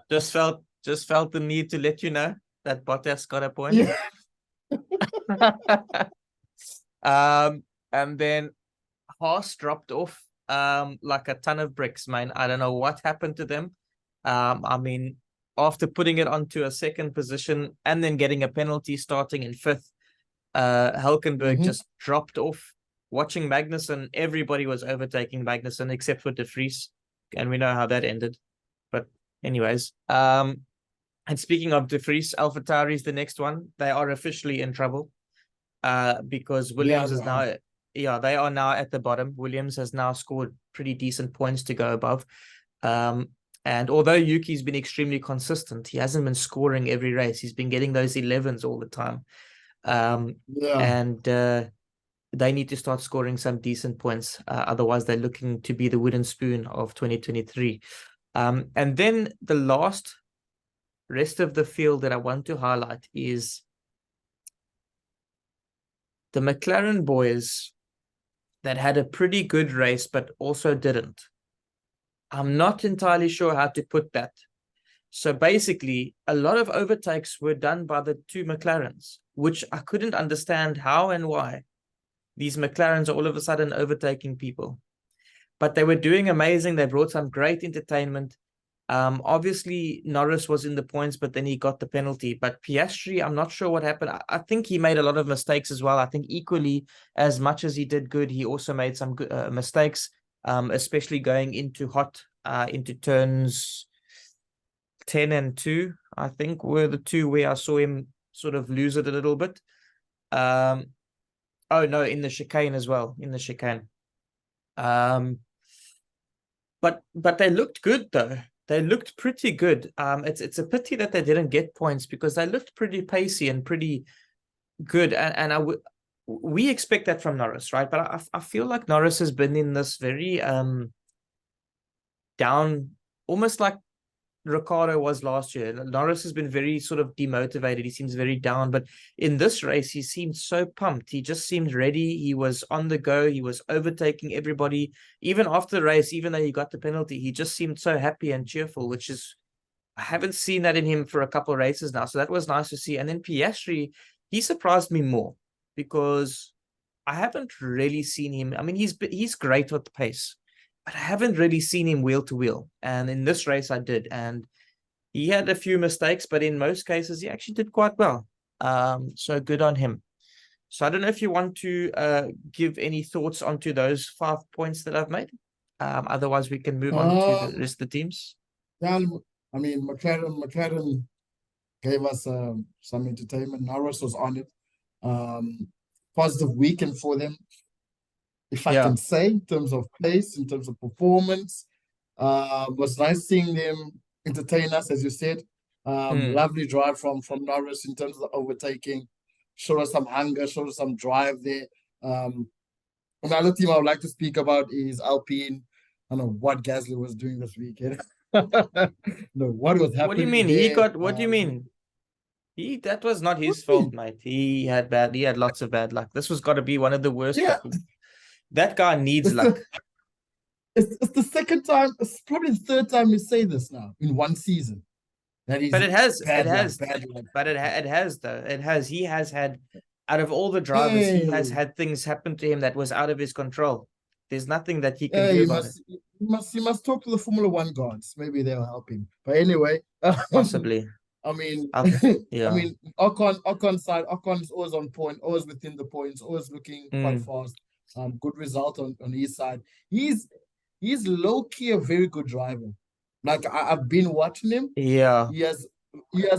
Speaker 1: just felt the need to let you know that Bottas got a point.
Speaker 2: Yeah.
Speaker 1: And then Haas dropped off like a ton of bricks, man. I don't know what happened to them. I mean, after putting it onto a second position and then getting a penalty starting in 5th, Hulkenberg just dropped off watching Magnussen, everybody was overtaking Magnussen except for De Vries, and we know how that ended. But anyways, and speaking of De Vries, AlphaTauri is the next one. They are officially in trouble, because Williams is now, yeah, they are now at the bottom. Williams has now scored pretty decent points to go above. And although Yuki's been extremely consistent, he hasn't been scoring every race. He's been getting those 11s all the time. And they need to start scoring some decent points. Otherwise, they're looking to be the wooden spoon of 2023. And then the last rest of the field that I want to highlight is the McLaren boys that had a pretty good race, but also didn't. I'm not entirely sure how to put that. So basically, a lot of overtakes were done by the two McLarens, which I couldn't understand how and why these McLarens are all of a sudden overtaking people. But they were doing amazing. They brought some great entertainment. Obviously, Norris was in the points, but then he got the penalty. But Piastri, I'm not sure what happened. I think he made a lot of mistakes as well. I think equally as much as he did good, he also made some good, mistakes, especially going into into turns 10 and 2, I think, were the two where I saw him sort of lose it a little bit. Oh, no, in the chicane as well, in the chicane. But they looked good, though. They looked pretty good. It's a pity that they didn't get points because they looked pretty pacey and pretty good. And we expect that from Norris, right? But I feel like Norris has been in this very down, almost like Ricardo was last year. Norris has been very sort of demotivated. He seems very down, but in this race, he seemed so pumped. He just seemed ready. He was on the go. He was overtaking everybody. Even after the race, even though he got the penalty, he just seemed so happy and cheerful, which is, I haven't seen that in him for a couple of races now. So that was nice to see. And then Piastri, he surprised me more because I haven't really seen him. I mean, he's great with the pace, but I haven't really seen him wheel to wheel. And in this race, I did. And he had a few mistakes, but in most cases, he actually did quite well. So good on him. So I don't know if you want to give any thoughts onto those 5 points that I've made. Otherwise, we can move on to the rest of the teams.
Speaker 2: Yeah, I mean, McLaren gave us some entertainment. Norris was on it. Positive weekend for them, if I can say, in terms of pace, in terms of performance. Was nice seeing them entertain us, as you said. Lovely drive from Norris in terms of the overtaking. Showed us some hunger, showed us some drive there. Another team I would like to speak about is Alpine. I don't know what Gasly was doing this weekend. No, what was happening?
Speaker 1: What do you mean?
Speaker 2: There?
Speaker 1: What do you mean? That was not his fault, mate. He had lots of bad luck. This was got to be one of the worst.
Speaker 2: Yeah.
Speaker 1: That guy needs luck.
Speaker 2: It's the second time, it's probably the third time you say this now in one season. But it has though. It has. He has had, out of all the drivers, he has had things happen to him that was out of his control. There's nothing that he can do about it. You must talk to the Formula One gods. Maybe they'll help him. But anyway,
Speaker 1: possibly.
Speaker 2: I mean,
Speaker 1: yeah.
Speaker 2: I mean, Ocon side, Ocon is always on point, always within the points, always looking quite fast. Good result on his side. He's low key a very good driver. Like I've been watching him.
Speaker 1: Yeah.
Speaker 2: He has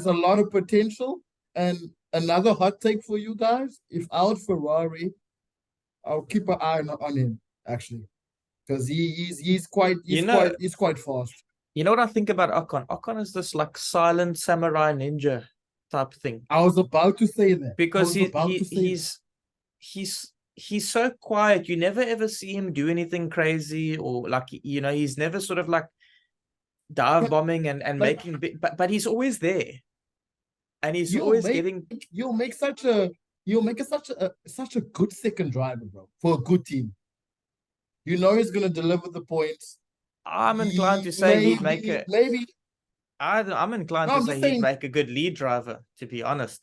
Speaker 2: a lot of potential. And another hot take for you guys: if out Ferrari, I'll keep an eye on him actually, because he's quite fast.
Speaker 1: You know what I think about Ocon? Ocon is this like silent samurai ninja type thing.
Speaker 2: I was about to say that
Speaker 1: because he's so quiet. You never ever see him do anything crazy or like, you know, he's never sort of like dive bombing and making big, but he's always there, and he's always getting.
Speaker 2: You'll make such a good second driver, bro, for a good team. You know he's gonna deliver the points.
Speaker 1: I'm inclined to say he'd make a
Speaker 2: maybe.
Speaker 1: I'm inclined to say he'd make a good lead driver. To be honest,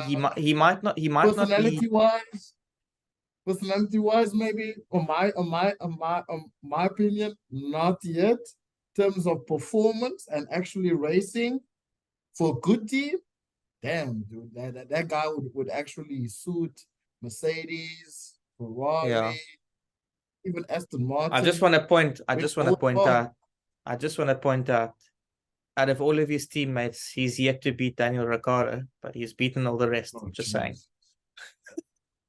Speaker 1: he might not. He might not be.
Speaker 2: Personality wise, maybe, on my opinion, not yet. In terms of performance and actually racing for a good team, damn, dude, that guy would actually suit Mercedes, Ferrari, even Aston Martin.
Speaker 1: I just want to point
Speaker 2: Bull.
Speaker 1: out, out of all of his teammates, he's yet to beat Daniel Ricciardo, but he's beaten all the rest.
Speaker 2: Oh,
Speaker 1: Just
Speaker 2: jeez.
Speaker 1: saying.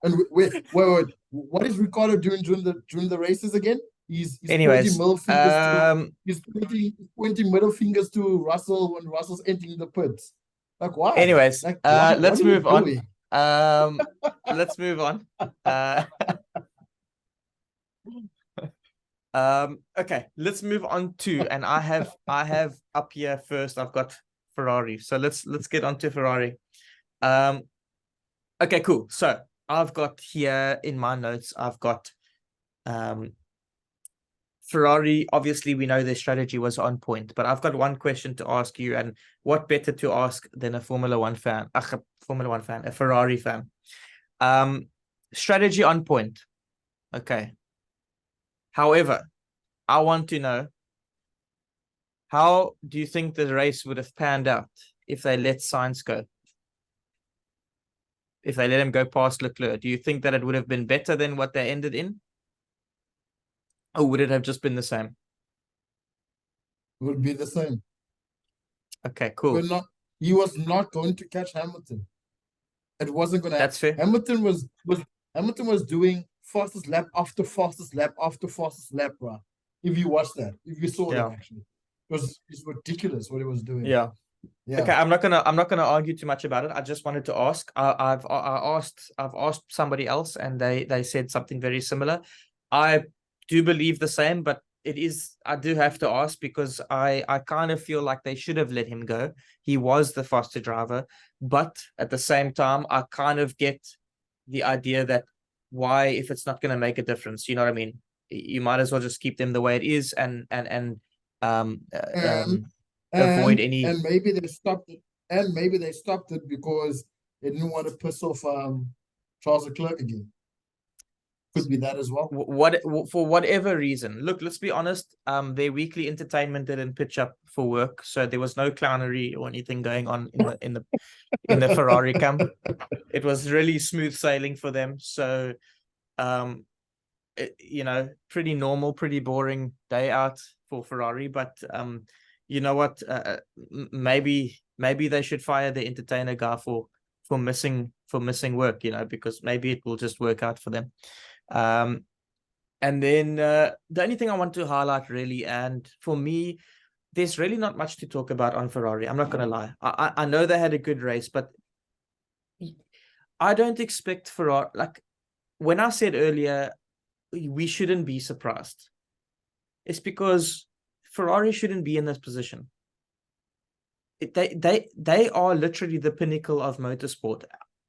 Speaker 2: And wait, what is Ricardo doing during the races again? He's
Speaker 1: Anyways,
Speaker 2: he's pointing middle fingers to Russell when Russell's entering the pits. Like why?
Speaker 1: anyways,
Speaker 2: Like what
Speaker 1: let's
Speaker 2: are you
Speaker 1: move on.
Speaker 2: doing?
Speaker 1: Let's move on. Okay, let's move on to, and I have up here first, I've got Ferrari. So let's get on to Ferrari. Okay, cool. So I've got here in my notes, I've got Ferrari. Obviously, we know their strategy was on point, but I've got one question to ask you, and what better to ask than a Formula One fan, a Ferrari fan. Strategy on point. Okay. However, I want to know, how do you think the race would have panned out if they let Sainz go? If they let him go past Leclerc, do you think that it would have been better than what they ended in? Or would it have just been the same?
Speaker 2: It would be the same.
Speaker 1: Okay, cool.
Speaker 2: He was not going to catch Hamilton. It wasn't going to happen.
Speaker 1: That's fair.
Speaker 2: Hamilton was doing fastest lap after fastest lap after fastest lap, bro. If you watch that, if you saw that, actually, it's ridiculous what he was doing.
Speaker 1: Yeah. Okay, I'm not gonna argue too much about it. I just wanted to ask. I've asked somebody else, and they said something very similar. I do believe the same, but I do have to ask, because I kind of feel like they should have let him go. He was the faster driver, but at the same time, I kind of get the idea that why, if it's not going to make a difference, you know what I mean? You might as well just keep them the way it is and avoid any.
Speaker 2: And maybe they stopped it. And maybe they stopped it because they didn't want to piss off Charles Leclerc again. Could be that as well.
Speaker 1: For whatever reason. Look, let's be honest. Their weekly entertainment didn't pitch up for work, so there was no clownery or anything going on in the Ferrari camp. It was really smooth sailing for them. So, pretty normal, pretty boring day out for Ferrari. But you know what? Maybe they should fire the entertainer guy for missing work. Because maybe it will just work out for them. And then the only thing I want to highlight, really, and for me, there's really not much to talk about on Ferrari. I'm not going to lie. I know they had a good race, but I don't expect Ferrari. Like when I said earlier, we shouldn't be surprised. It's because Ferrari shouldn't be in this position. They are literally the pinnacle of motorsport.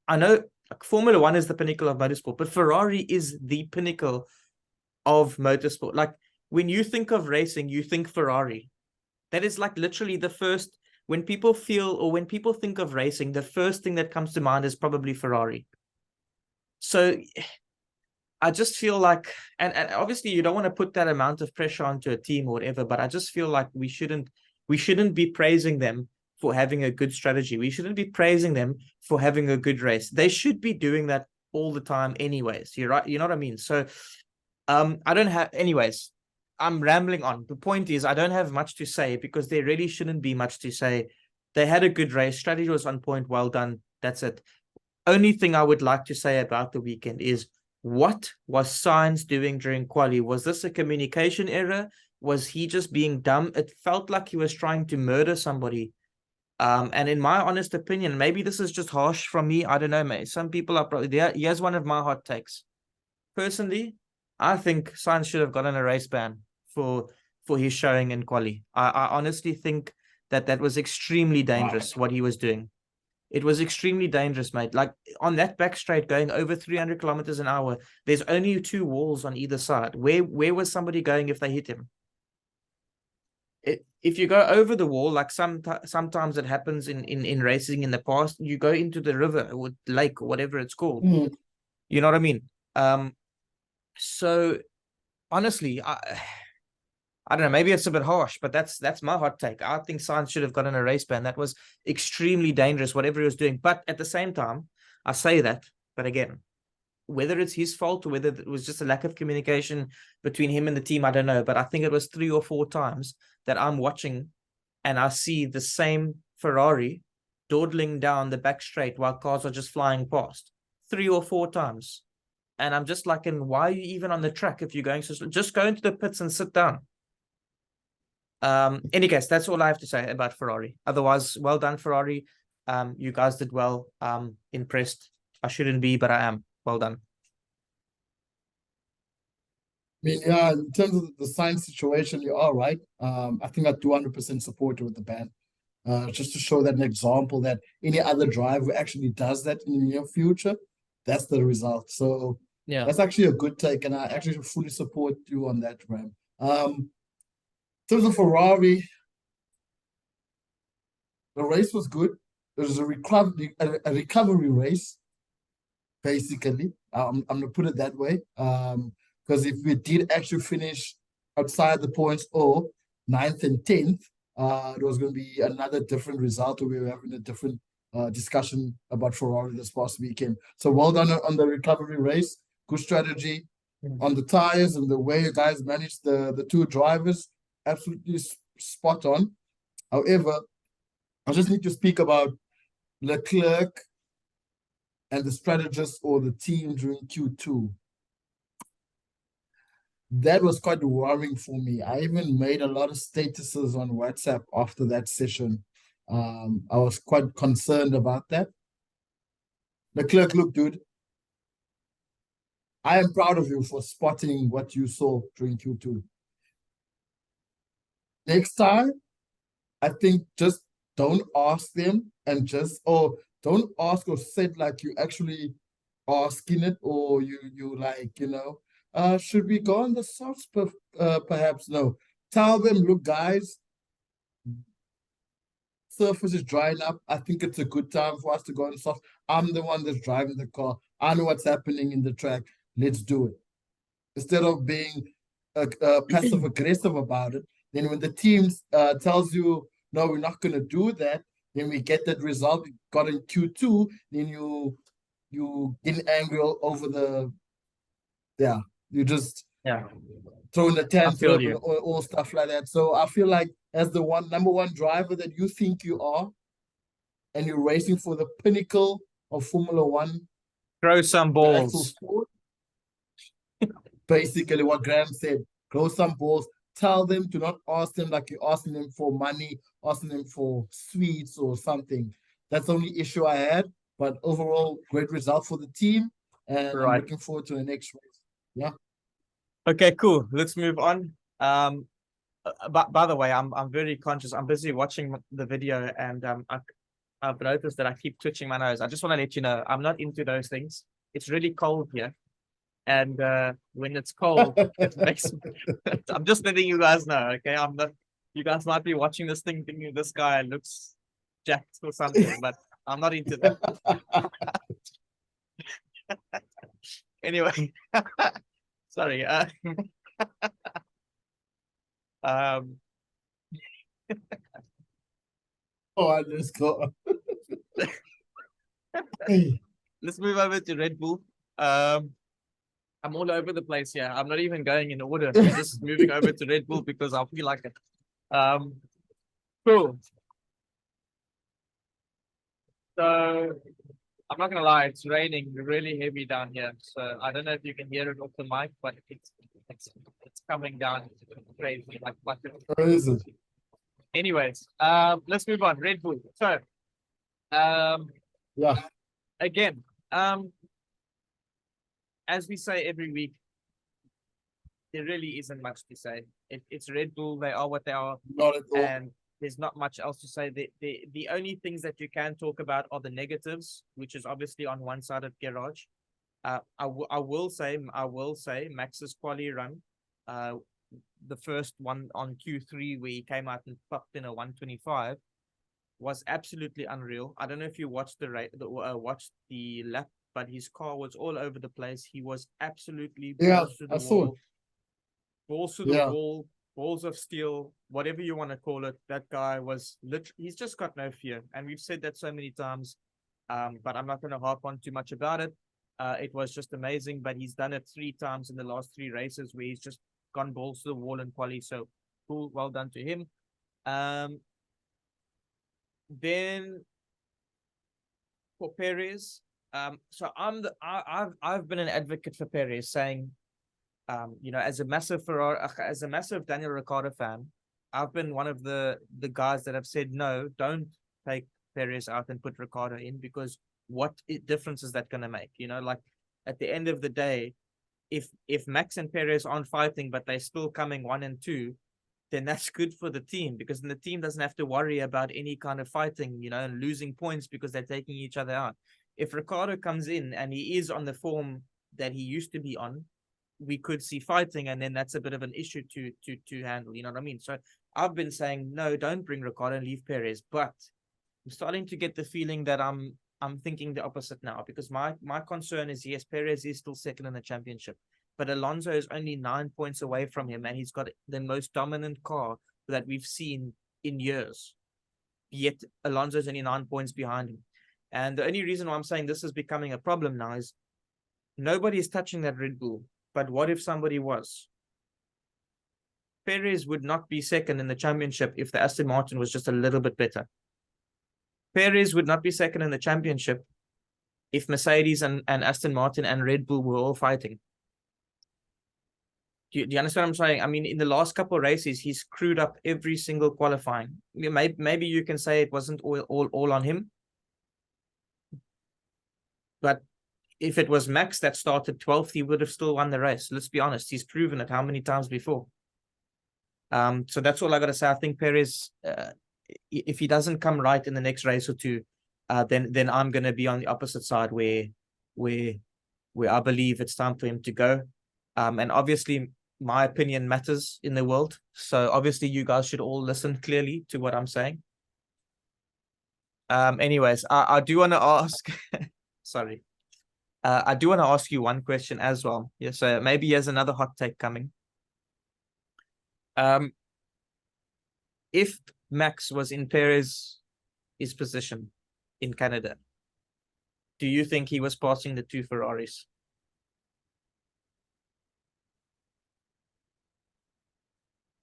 Speaker 1: I know Formula One is the pinnacle of motorsport, but Ferrari is the pinnacle of motorsport. Like when you think of racing, you think Ferrari. That is like literally the first, when people think of racing, the first thing that comes to mind is probably Ferrari. So I just feel like, and obviously you don't want to put that amount of pressure onto a team or whatever, but I just feel like we shouldn't be praising them for having a good strategy. We shouldn't be praising them for having a good race. They should be doing that all the time anyways. You're right. You know what I mean? So anyways, I'm rambling on. The point is, I don't have much to say because there really shouldn't be much to say. They had a good race. Strategy was on point. Well done. That's it. Only thing I would like to say about the weekend is, what was Sainz doing during quali? Was this a communication error? Was he just being dumb? It felt like he was trying to murder somebody. And in my honest opinion, maybe this is just harsh from me. I don't know, mate. Some people are probably there. Here's one of my hot takes. Personally, I think Sainz should have gotten a race ban for his showing in quali. I honestly think that was extremely dangerous, what he was doing. It was extremely dangerous, mate. Like on that back straight going over 300 kilometers an hour, there's only 2 walls on either side. Where was somebody going if they hit him? If you go over the wall, like sometimes it happens in racing in the past, you go into the river or lake or whatever it's called. You know what I mean? So honestly, I don't know, maybe it's a bit harsh, but that's my hot take. I think Sainz should have gotten a race ban. That was extremely dangerous, whatever he was doing. But at the same time, I say that, but again, whether it's his fault or whether it was just a lack of communication between him and the team, I don't know. But I think it was 3 or 4 times that I'm watching and I see the same Ferrari dawdling down the back straight while cars are just flying past 3 or 4 times. And I'm just like, and why are you even on the track if you're going so slow? Just go into the pits and sit down. Any case, that's all I have to say about Ferrari. Otherwise, well done, Ferrari. You guys did well. Impressed. I shouldn't be, but I am. Well done.
Speaker 2: I mean, yeah, in terms of the science situation, you are right. I think I 200% support you with the ban. Just to show that an example that any other driver actually does that in the near future, that's the result. So
Speaker 1: yeah,
Speaker 2: that's actually a good take, and I actually fully support you on that, Ram. In terms of Ferrari, the race was good. It was a recovery race, basically. I'm gonna put it that way. Because if we did actually finish outside the points or 9th and 10th, it was going to be another different result. We were having a different discussion about Ferrari this past weekend. So well done on the recovery race. Good strategy on the tires and the way you guys managed the 2 drivers. Absolutely spot on. However, I just need to speak about Leclerc and the strategist or the team during Q2. That was quite worrying for me. I even made a lot of statuses on WhatsApp after that session. I was quite concerned about that. Leclerc, look, dude, I am proud of you for spotting what you saw during Q2. Next time, I think just don't ask them and just, or don't ask or said like you actually asking it, or you like, you know, should we go on the softs? Perhaps no. Tell them, look, guys, surface is drying up. I think it's a good time for us to go on soft. I'm the one that's driving the car. I know what's happening in the track. Let's do it. Instead of being passive aggressive about it, then when the team tells you, no, we're not going to do that, then we get that result we got in Q2, then you get angry over the, yeah, you just throwing the tantrum and all stuff like that. So I feel like as the number one driver that you think you are, and you're racing for the pinnacle of Formula One,
Speaker 1: throw some balls.
Speaker 2: Sport, basically what Graham said, throw some balls. Tell them to not ask them like you're asking them for money, asking them for sweets or something. That's the only issue I had. But overall, great result for the team. And I'm looking forward to the next race. Yeah.
Speaker 1: Okay, cool. Let's move on. By the way, I'm very conscious. I'm busy watching the video, and I've noticed that I keep twitching my nose. I just want to let you know I'm not into those things. It's really cold here, and when it's cold, it makes me... I'm just letting you guys know. Okay, I'm not. You guys might be watching this thing thinking this guy looks jacked or something, but I'm not into that. Anyway, sorry.
Speaker 2: Oh, I just got.
Speaker 1: Let's move over to Red Bull. I'm all over the place here. I'm not even going in order. I'm just moving over to Red Bull because I feel like it. Cool. So I'm not gonna lie, it's raining really heavy down here. So I don't know if you can hear it off the mic, but it's coming down crazy, like
Speaker 2: crazy.
Speaker 1: Anyways, let's move on. Red Bull. So
Speaker 2: yeah.
Speaker 1: Again, as we say every week, there really isn't much to say. It's Red Bull. They are what they are.
Speaker 2: Not at all.
Speaker 1: And there's not much else to say. The only things that you can talk about are the negatives, which is obviously on one side of garage. I will say Max's quali run, the first one on Q3 where he came out and popped in a 125, was absolutely unreal. I don't know if you watched watched the lap, but his car was all over the place. He was absolutely balls to the wall. Balls to the wall, balls of steel, whatever you want to call it. That guy was literally, he's just got no fear. And we've said that so many times, but I'm not going to harp on too much about it. It was just amazing, but he's done it 3 times in the last 3 races where he's just gone balls to the wall in quali. So cool, well done to him. Then for Perez, so I've been an advocate for Perez, saying, you know, as a massive Ferrari, as a massive Daniel Ricciardo fan, I've been one of the guys that have said no, don't take Perez out and put Ricciardo in, because what difference is that going to make? You know, like at the end of the day, if Max and Perez aren't fighting but they're still coming 1 and 2, then that's good for the team, because then the team doesn't have to worry about any kind of fighting, you know, and losing points because they're taking each other out. If Ricciardo comes in and he is on the form that he used to be on, we could see fighting, and then that's a bit of an issue to handle. You know what I mean? So I've been saying no, don't bring Ricciardo and leave Perez, but I'm starting to get the feeling that I'm thinking the opposite now, because my concern is, yes, Perez is still second in the championship, but Alonso is only 9 points away from him, and he's got the most dominant car that we've seen in years. Yet Alonso's only 9 points behind him. And the only reason why I'm saying this is becoming a problem now is nobody is touching that Red Bull. But what if somebody was? Perez would not be second in the championship if the Aston Martin was just a little bit better. Perez would not be second in the championship if Mercedes and Aston Martin and Red Bull were all fighting. Do you understand what I'm saying? I mean, in the last couple of races, he screwed up every single qualifying. Maybe you can say it wasn't all on him. But if it was Max that started 12th, he would have still won the race. Let's be honest. He's proven it how many times before. So that's all I got to say. I think Perez, if he doesn't come right in the next race or two, then I'm going to be on the opposite side where I believe it's time for him to go. And obviously, my opinion matters in the world. So obviously, you guys should all listen clearly to what I'm saying. Anyways, I do want to ask, sorry. I do want to ask you one question as well. Yeah, so maybe he has another hot take coming. If Max was in Perez's position in Canada, do you think he was passing the 2 Ferraris?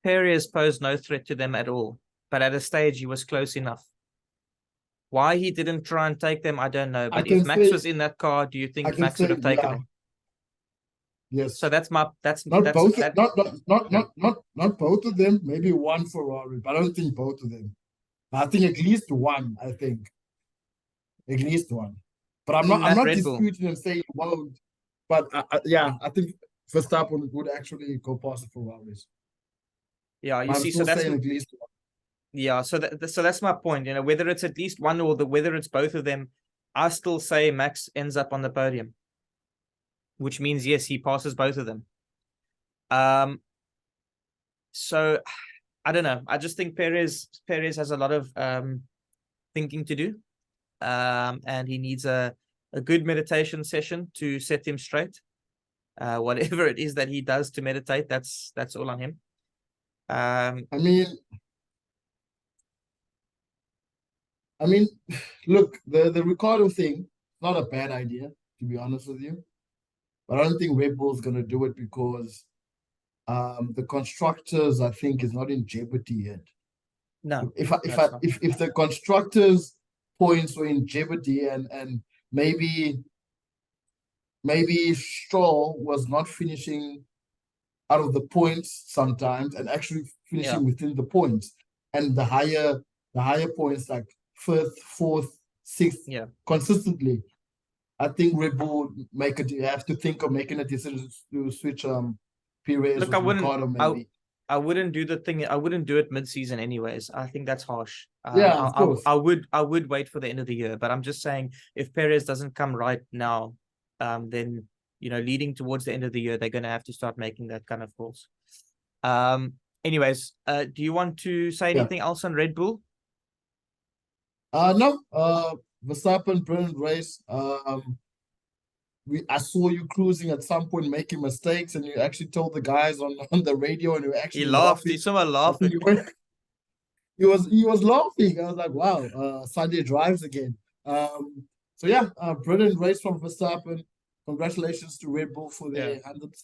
Speaker 1: Perez posed no threat to them at all, but at a stage he was close enough. Why he didn't try and take them, I don't know. But if Max was in that car, do you think Max would have taken them?
Speaker 2: Yes.
Speaker 1: So that's
Speaker 2: not both of them. Maybe one Ferrari, but I don't think both of them. I think at least one. I think at least one. But I'm not disputing and saying won't. But yeah, I think Verstappen would actually go past the Ferraris.
Speaker 1: Yeah, you see, so that's
Speaker 2: at least one.
Speaker 1: Yeah, so that's my point. You know, whether it's at least one or whether it's both of them, I still say Max ends up on the podium, which means yes, he passes both of them. So I don't know. I just think Perez has a lot of thinking to do, and he needs a good meditation session to set him straight. Whatever it is that he does to meditate, that's all on him.
Speaker 2: I mean, look, the Ricciardo thing, not a bad idea, to be honest with you. But I don't think Red Bull's going to do it because the constructors, I think, is not in jeopardy yet.
Speaker 1: No.
Speaker 2: If the constructors' points were in jeopardy and maybe Stroll was not finishing out of the points sometimes and actually finishing within the points, and the higher points like 1st, 4th, 6th consistently, I think Red Bull have to think of making a decision to switch Perez.
Speaker 1: Look, I wouldn't do the thing. I wouldn't do it mid-season anyways. I think that's harsh.
Speaker 2: Of course.
Speaker 1: I would wait for the end of the year, but I'm just saying if Perez doesn't come right now, then you know, leading towards the end of the year, they're going to have to start making that kind of calls. Anyways, do you want to say anything else on Red Bull?
Speaker 2: No. Verstappen, brilliant race. I saw you cruising at some point, making mistakes, and you actually told the guys on the radio, and you actually
Speaker 1: laughed. He someone laughing.
Speaker 2: He was laughing. I was like, wow, Sunday drives again. So yeah, brilliant race from Verstappen. congratulations to Red Bull for their
Speaker 1: Yeah.
Speaker 2: 100th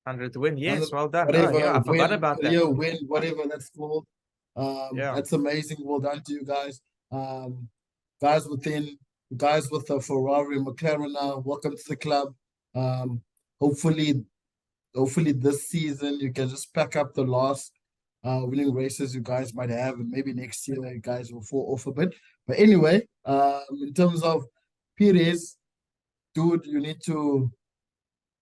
Speaker 1: 100th win. Yes,
Speaker 2: 100th
Speaker 1: well done. Oh,
Speaker 2: whatever
Speaker 1: yeah, I forgot
Speaker 2: win,
Speaker 1: about that.
Speaker 2: career win, whatever that's called.
Speaker 1: Yeah.
Speaker 2: That's amazing. Well done to you guys. Guys with the Ferrari and McLaren now, welcome to the club. Um, hopefully, hopefully this season you can just pack up the last winning races you guys might have, and maybe next year you guys will fall off a bit. But anyway, in terms of Perez, dude, you need to,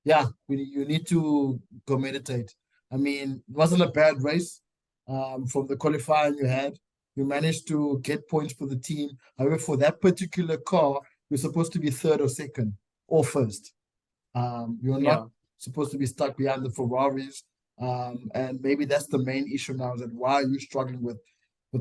Speaker 2: yeah, you need to go meditate. I mean, it wasn't a bad race. From the qualifying you had, you managed to get points for the team. However, for that particular car, you're supposed to be third or second or first. You're
Speaker 1: Yeah.
Speaker 2: not supposed to be stuck behind the Ferraris. And maybe that's the main issue now, is that why are you struggling with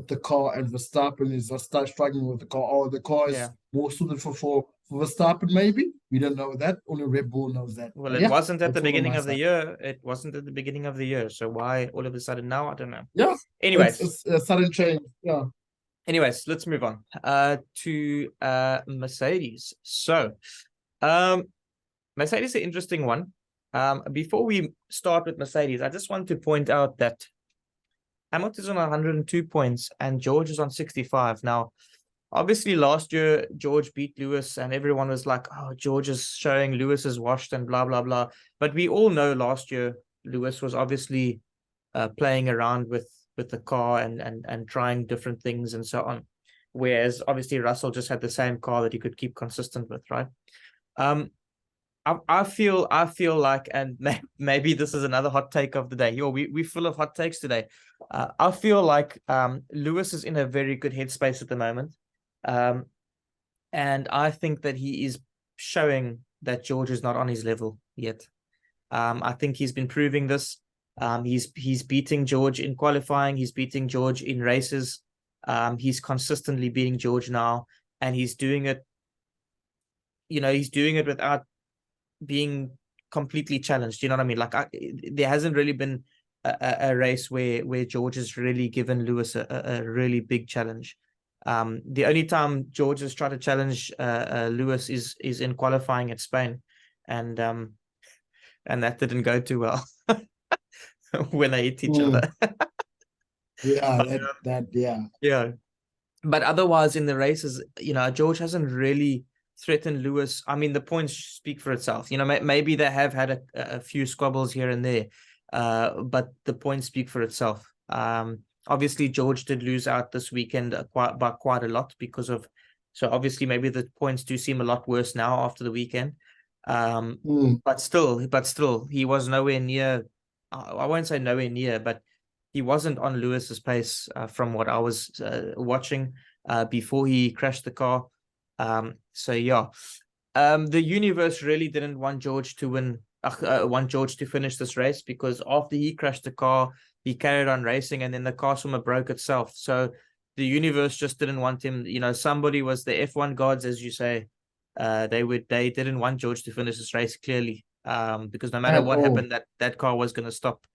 Speaker 2: the car, and Verstappen is start struggling with the car, or the car is
Speaker 1: Yeah.
Speaker 2: more suited for Verstappen, maybe. We don't know that. Only Red Bull knows that.
Speaker 1: Well,
Speaker 2: But
Speaker 1: it
Speaker 2: yeah,
Speaker 1: wasn't at the
Speaker 2: that's all on
Speaker 1: beginning
Speaker 2: my
Speaker 1: of the
Speaker 2: side.
Speaker 1: year. It wasn't at the beginning of the year. So why all of a sudden now? I don't know.
Speaker 2: Yeah,
Speaker 1: Anyways,
Speaker 2: it's a sudden change. Yeah.
Speaker 1: let's move on to Mercedes. So, Mercedes is an interesting one. Before we start with Mercedes, I just want to point out that Hamilton's on 102 points and George is on 65. Now, obviously, last year, George beat Lewis, and everyone was like, oh, George is showing Lewis is washed and blah, blah, blah. But we all know last year, Lewis was obviously playing around with the car and trying different things and so on. Whereas, obviously, Russell just had the same car that he could keep consistent with, right? I feel like, and maybe this is another hot take of the day. Yo, we're full of hot takes today. I feel like Lewis is in a very good headspace at the moment. And I think that he is showing that George is not on his level yet. I think he's been proving this. He's beating George in qualifying. He's beating George in races. He's consistently beating George now, and he's doing it. He's doing it without being completely challenged. You know what I mean? Like there hasn't really been a race where George has really given Lewis a really big challenge. The only time George has tried to challenge Lewis is in qualifying at Spain, and that didn't go too well when they hit each other.
Speaker 2: Yeah,
Speaker 1: But,
Speaker 2: yeah.
Speaker 1: yeah. But otherwise, in the races, George hasn't really threatened Lewis. I mean, the points speak for itself. Maybe they have had a few squabbles here and there, but the points speak for itself. Obviously, George did lose out this weekend by quite a lot so obviously maybe the points do seem a lot worse now after the weekend. But still, he was nowhere near. I won't say nowhere near, but he wasn't on Lewis's pace from what I was watching before he crashed the car. So yeah, the universe really didn't want George to win, want George to finish this race, because after he crashed the car, he carried on racing, and then the car swimmer broke itself. So the universe just didn't want him. Somebody was the F1 gods, as you say. They didn't want George to finish this race clearly, because no matter
Speaker 2: At
Speaker 1: what
Speaker 2: all.
Speaker 1: happened, that car was going to stop.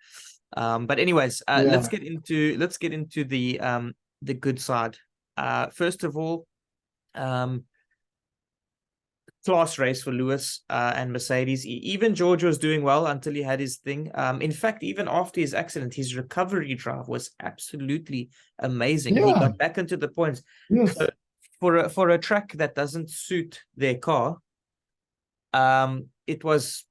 Speaker 1: But anyways,
Speaker 2: Yeah.
Speaker 1: let's get into the good side. First of all, class race for Lewis and Mercedes. Even George was doing well until he had his thing. In fact, even after his accident, his recovery drive was absolutely amazing. He
Speaker 2: Yeah.
Speaker 1: got back into the points.
Speaker 2: Yes.
Speaker 1: So for a track that doesn't suit their car, it was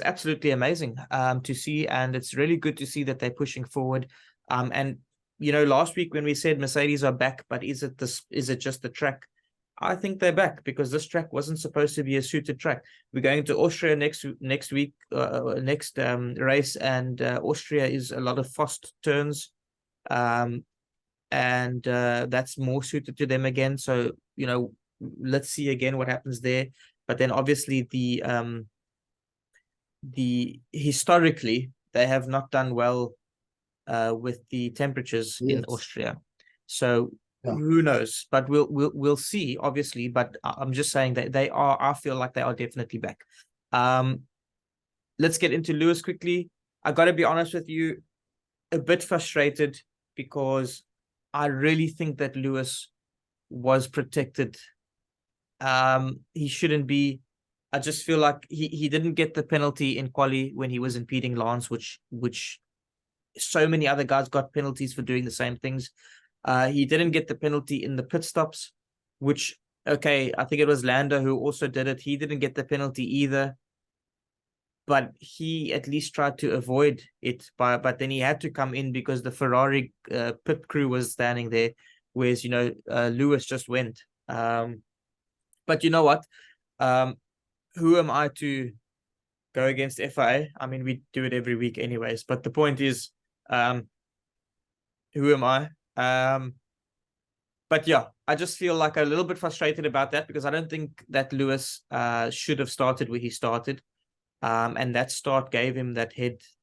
Speaker 1: absolutely amazing to see, and it's really good to see that they're pushing forward. And last week when we said Mercedes are back, but is it just the track? I think they're back, because this track wasn't supposed to be a suited track. We're going to Austria next week, next race, and Austria is a lot of fast turns, and that's more suited to them again. So let's see again what happens there. But then obviously the historically they have not done well with the temperatures in Austria. So who knows? But we'll see, obviously. But I'm just saying that I feel like they are definitely back. Let's get into Lewis quickly. I got to be honest with you, a bit frustrated, because I really think that Lewis was protected. He shouldn't be. I just feel like he didn't get the penalty in quali when he was impeding Lance, which so many other guys got penalties for doing the same things. He didn't get the penalty in the pit stops, which, okay, I think it was Lando who also did it. He didn't get the penalty either, but he at least tried to avoid it. But then he had to come in because the Ferrari pit crew was standing there, whereas, Lewis just went. But you know what? Who am I to go against FIA? I mean, we do it every week anyways, but the point is, who am I? But yeah, I just feel like a little bit frustrated about that because I don't think that Lewis should have started where he started. And that start gave him that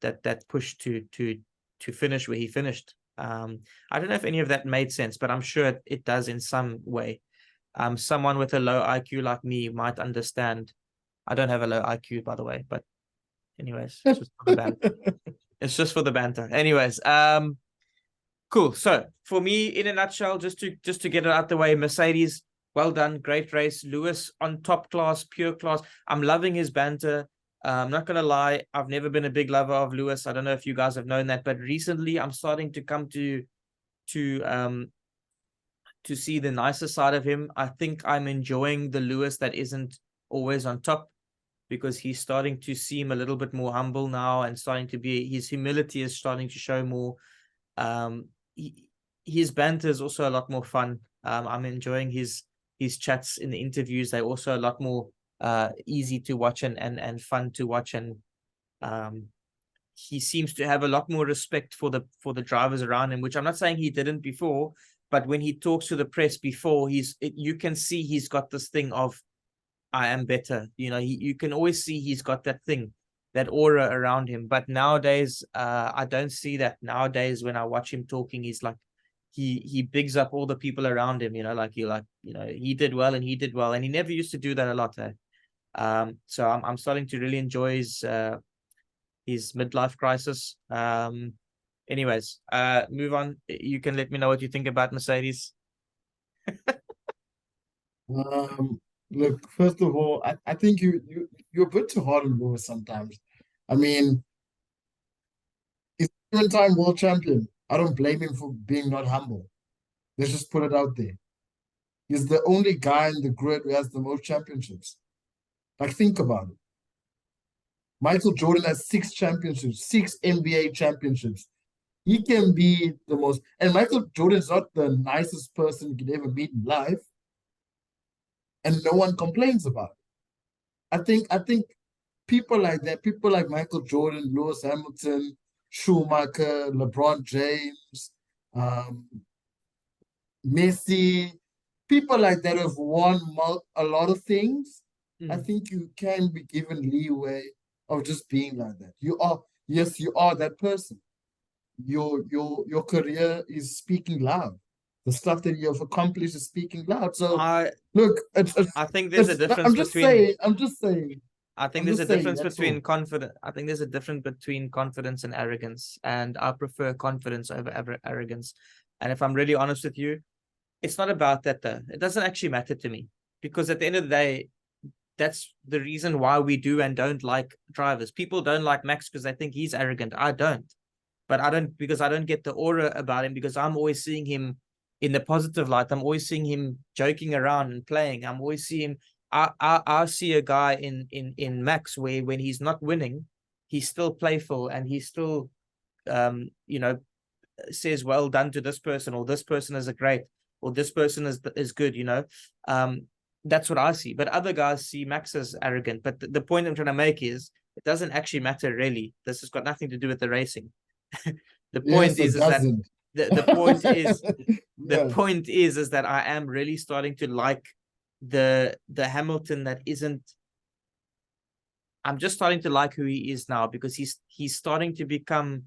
Speaker 1: that push to finish where he finished. I don't know if any of that made sense, but I'm sure it does in some way. Someone with a low IQ like me might understand. I don't have a low IQ, by the way, but anyways, it's just for the banter. It's just for the banter. Anyways, cool. So for me, in a nutshell, just to get it out the way, Mercedes, well done, great race. Lewis on top class, pure class. I'm loving his banter. I'm not gonna lie, I've never been a big lover of Lewis. I don't know if you guys have known that, but recently I'm starting to come to see the nicer side of him. I think I'm enjoying the Lewis that isn't always on top, because he's starting to seem a little bit more humble now, and starting to be, his humility is starting to show more. His banter is also a lot more fun. I'm enjoying his chats in the interviews. They're also a lot more easy to watch and fun to watch. And he seems to have a lot more respect for the drivers around him, which I'm not saying he didn't before, but when he talks to the press before, you can see he's got this thing of, I am better. You can always see he's got that thing, that aura around him. But nowadays, I don't see that. Nowadays, when I watch him talking, he's like, he bigs up all the people around him, he did well and he did well. And he never used to do that a lot. So I'm starting to really enjoy his midlife crisis. Anyways, move on. You can let me know what you think about Mercedes.
Speaker 2: Look, first of all, I think you're a bit too hard on Lewis sometimes. I mean, he's a 7-time world champion. I don't blame him for being not humble. Let's just put it out there. He's the only guy in the grid who has the most championships. Like, think about it. Michael Jordan has 6 championships, 6 NBA championships. He can be the most, and Michael Jordan's not the nicest person you could ever meet in life, and no one complains about it. I think people like that, people like Michael Jordan, Lewis Hamilton, Schumacher, LeBron James, Messi, people like that have won a lot of things. I think you can be given leeway of just being like that. You are that person. Your career is speaking loud. The stuff that you have accomplished is speaking loud. So look,
Speaker 1: I think there's a difference
Speaker 2: I'm just saying.
Speaker 1: I think there's a difference between confidence. I think there's a difference between confidence and arrogance, and I prefer confidence over arrogance. And if I'm really honest with you, it's not about that though. It doesn't actually matter to me, because at the end of the day, that's the reason why we do and don't like drivers. People don't like Max because they think he's arrogant. I don't. But I don't, because I don't get the aura about him, because I'm always seeing him in the positive light. I'm always seeing him joking around and playing. I'm always seeing him. I see a guy in Max where when he's not winning, he's still playful, and he still says well done to this person, or this person is a great, or this person is good. That's what I see. But other guys see Max as arrogant. But the point I'm trying to make is, it doesn't actually matter really. This has got nothing to do with the racing. The point is that the point is the point is that I am really starting to like the Hamilton that isn't. I'm just starting to like who he is now, because he's starting to become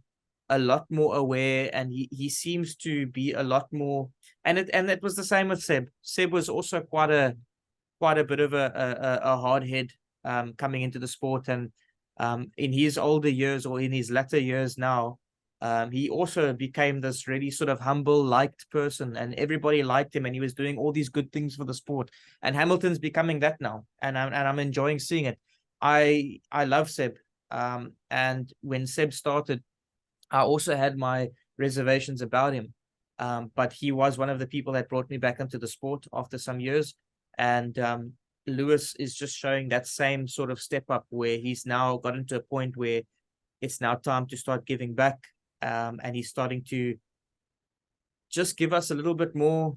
Speaker 1: a lot more aware, and he seems to be a lot more. And it was the same with Seb. Seb was also quite a bit of a hard head coming into the sport, and in his older years, or in his latter years now, He also became this really sort of humble, liked person, and everybody liked him, and he was doing all these good things for the sport. And Hamilton's becoming that now, and I'm enjoying seeing it. I love Seb. And when Seb started, I also had my reservations about him. But he was one of the people that brought me back into the sport after some years. And Lewis is just showing that same sort of step up where he's now gotten to a point where it's now time to start giving back. And he's starting to just give us a little bit more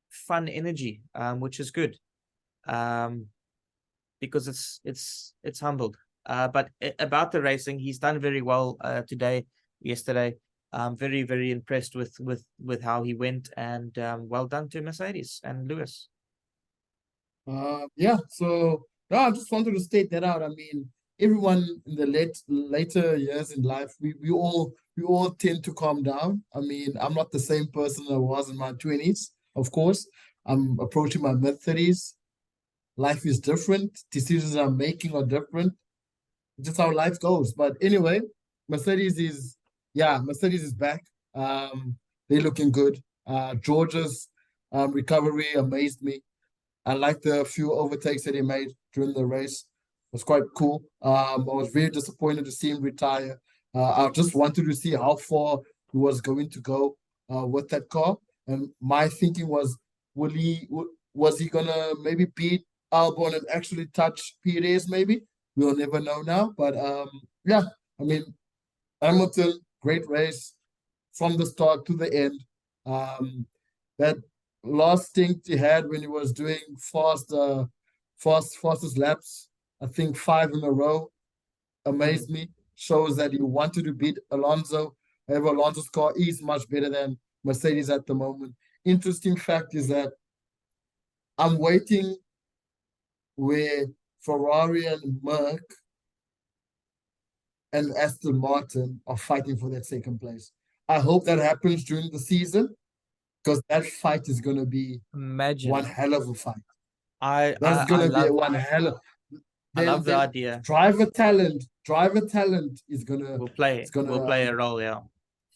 Speaker 1: fun energy, which is good. Because it's humbled. But about the racing, he's done very well yesterday. I'm very, very impressed with how he went, and well done to Mercedes and Lewis.
Speaker 2: Yeah, so no, I just wanted to state that out. I mean, everyone in the later years in life, we all tend to calm down. I mean, I'm not the same person I was in my 20s, of course. I'm approaching my mid-30s. Life is different. Decisions I'm making are different. Just how life goes. But anyway, Mercedes is back. They're looking good. George's recovery amazed me. I liked the few overtakes that he made during the race. It was quite cool. I was very disappointed to see him retire. I just wanted to see how far he was going to go with that car. And my thinking was, was he gonna maybe beat Albon and actually touch Perez? Maybe we'll never know now. But yeah, I mean, Hamilton, great race from the start to the end. That last stint he had when he was doing fastest laps, I think 5 in a row, amazed me. Shows that he wanted to beat Alonso. However, Alonso's car is much better than Mercedes at the moment. Interesting fact is that I'm waiting where Ferrari and Merc and Aston Martin are fighting for that second place. I hope that happens during the season, because that fight is going to be one hell of a fight. That's going to be one hell of.
Speaker 1: I love the idea.
Speaker 2: Driver talent is gonna
Speaker 1: will play a role, yeah.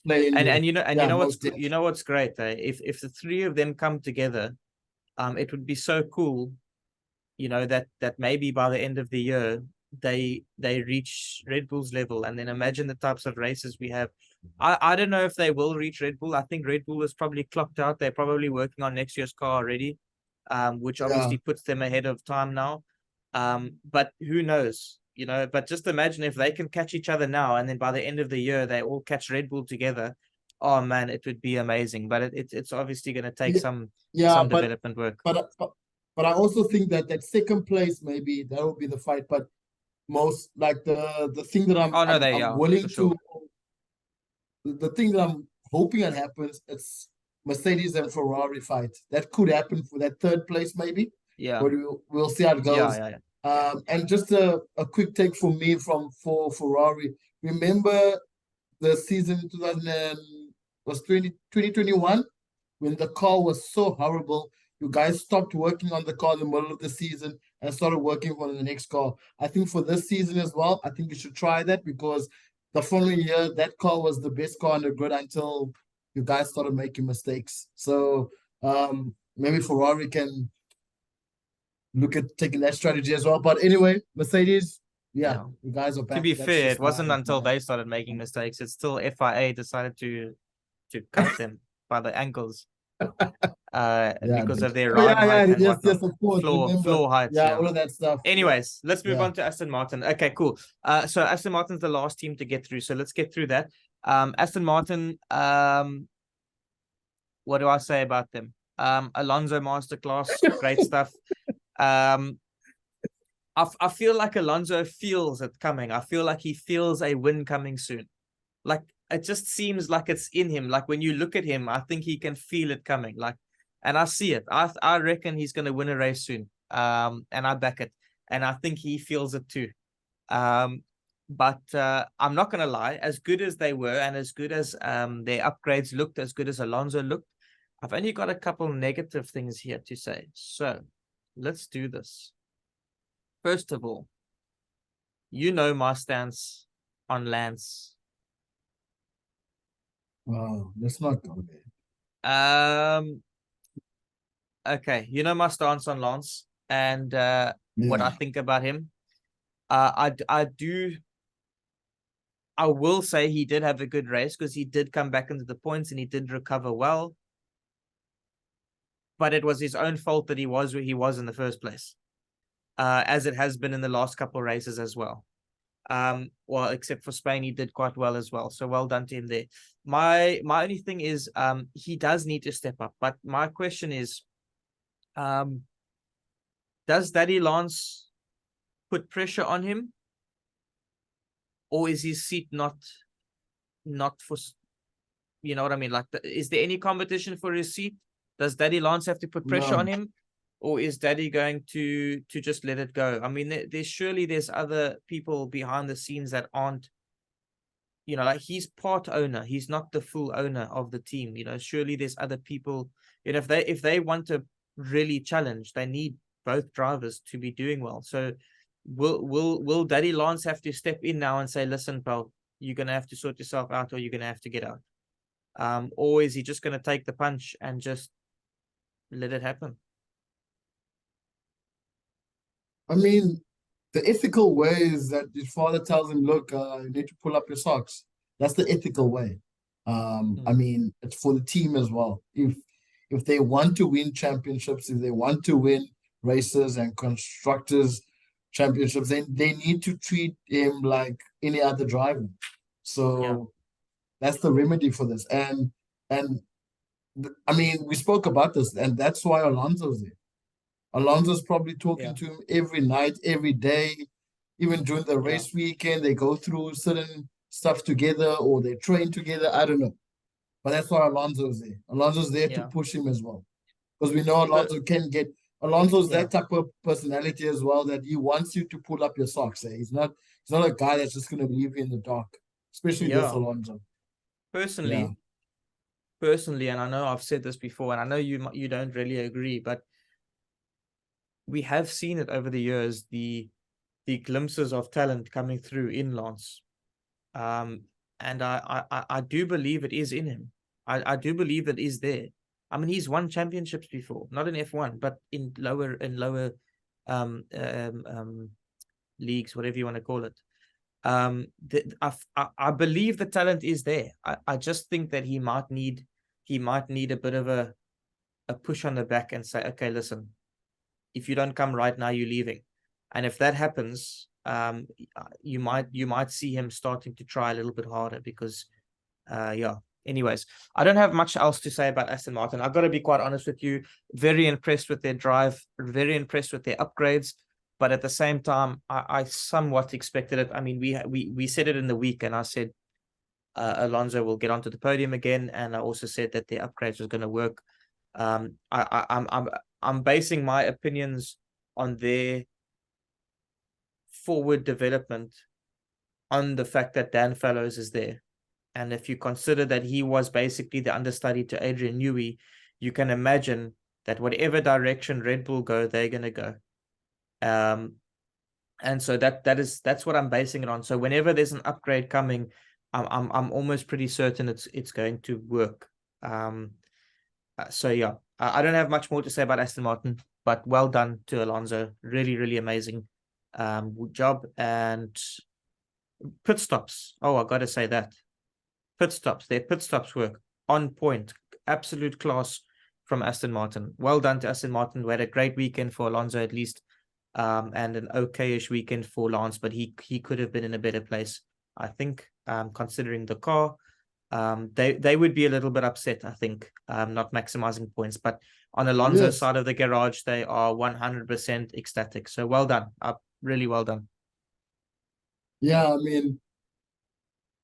Speaker 1: And you know what's great, if the three of them come together, it would be so cool, that maybe by the end of the year they reach Red Bull's level, and then imagine the types of races we have. I don't know if they will reach Red Bull. I think Red Bull is probably clocked out. They're probably working on next year's car already, which obviously puts them ahead of time now. But who knows, but just imagine if they can catch each other now, and then by the end of the year they all catch Red Bull together. Oh man, it would be amazing. But it's obviously going to take some development work.
Speaker 2: But I also think that second place, maybe that will be the fight. But most like the thing that I'm willing to, the thing that I'm hoping that happens, it's Mercedes and Ferrari fight. That could happen for that third place, maybe.
Speaker 1: Yeah.
Speaker 2: But we'll see how it goes. And just a quick take from me for Ferrari. Remember the season 2021 when the car was so horrible. You guys stopped working on the car in the middle of the season and started working on the next car. I think for this season as well, I think you should try that, because the following year, that car was the best car on the grid until you guys started making mistakes. So maybe Ferrari can look at taking that strategy as well. But anyway, Mercedes, you guys are back.
Speaker 1: To be fair, it wasn't until they started making mistakes. It's still FIA decided to cut them by the ankles. Because of their ride height and whatnot.
Speaker 2: Of course.
Speaker 1: Floor heights.
Speaker 2: All of that stuff.
Speaker 1: Anyways, let's move on to Aston Martin. Okay, cool. So Aston Martin's the last team to get through. So let's get through that. Aston Martin, what do I say about them? Alonso masterclass, great stuff. I feel like Alonso feels it coming. I feel like he feels a win coming soon. Like, it just seems like it's in him. Like, when you look at him, I think he can feel it coming. Like, and I see it. I reckon he's going to win a race soon. And I back it. And I think he feels it too. But I'm not going to lie. As good as they were, and as good as their upgrades looked, as good as Alonso looked, I've only got a couple negative things here to say. So let's do this. First of all, my stance on Lance.
Speaker 2: Oh, let's not go there.
Speaker 1: Okay, you know my stance on Lance and what I
Speaker 2: Yeah.
Speaker 1: think about him. I will say he did have a good race because he did come back into the points and he did recover well. But it was his own fault that he was where he was in the first place, as it has been in the last couple of races as well. Well, except for Spain, he did quite well as well. So well done to him there. My only thing is, he does need to step up. But my question is, does Daddy Lance put pressure on him, or is his seat not for? You know what I mean? Like, is there any competition for his seat? Does Daddy Lance have to put pressure on
Speaker 2: No.
Speaker 1: him, or is Daddy going to just let it go? I mean, there's other people behind the scenes that aren't, like he's part owner. He's not the full owner of the team. Surely there's other people. If they want to really challenge, they need both drivers to be doing well. So will Daddy Lance have to step in now and say, listen, pal, you're gonna have to sort yourself out, or you're gonna have to get out? Or is he just gonna take the punch and just let it happen?
Speaker 2: I mean, the ethical way is that his father tells him, look, you need to pull up your socks. That's the ethical way. I mean, it's for the team as well. If they want to win championships, if they want to win races and constructors championships, then they need to treat him like any other driver.
Speaker 1: Yeah,
Speaker 2: So that's the remedy for this. And I mean, we spoke about this, and that's why Alonso's there. Alonso's probably talking
Speaker 1: yeah,
Speaker 2: to him every night, every day, even during the
Speaker 1: yeah,
Speaker 2: race weekend. They go through certain stuff together or they train together. I don't know. But that's why Alonso's there. Alonso's there to
Speaker 1: yeah.
Speaker 2: push him as well. Because we know
Speaker 1: But
Speaker 2: Alonso can get Alonso's
Speaker 1: yeah,
Speaker 2: that type of personality as well that he wants you to pull up your socks. Eh? He's not a guy that's just gonna leave you in the dark, especially this
Speaker 1: yeah.
Speaker 2: Alonso. Yeah.
Speaker 1: Personally, personally, and I know I've said this before, and I know you don't really agree, but we have seen it over the years, the glimpses of talent coming through in Lance. Um, and I do believe it is in him. I do believe it is there. I mean, he's won championships before, not in F1, but in lower um um, um leagues, whatever you want to call it. I believe the talent is there. I just think that he might need a bit of a push on the back and say, okay, listen, if you don't come right now, you're leaving. And if that happens, you might see him starting to try a little bit harder because, yeah. Anyways, I don't have much else to say about Aston Martin. I've got to be quite honest with you. Very impressed with their drive, very impressed with their upgrades. But at the same time, I somewhat expected it. I mean, we said it in the week, and I said Alonso will get onto the podium again, and I also said that their upgrades was going to work. I'm basing my opinions on their forward development on the fact that Dan Fallows is there. And if you consider that he was basically the understudy to Adrian Newey, you can imagine that whatever direction Red Bull go, they're gonna go. And so that's what I'm basing it on. So whenever there's an upgrade coming, I'm almost pretty certain it's going to work. So yeah, I don't have much more to say about Aston Martin, but well done to Alonso. Really, really amazing job. And pit stops. Oh, I gotta say that. Their pit stops work on point. Absolute class from Aston Martin. Well done to Aston Martin. We had a great weekend for Alonso at least. And an okay-ish weekend for Lance, but he could have been in a better place, I think, considering the car. They would be a little bit upset, I think, not maximizing points. But on Alonso's
Speaker 2: Yes.
Speaker 1: side of the garage, they are 100% ecstatic. So well done. Really well done.
Speaker 2: Yeah, I mean,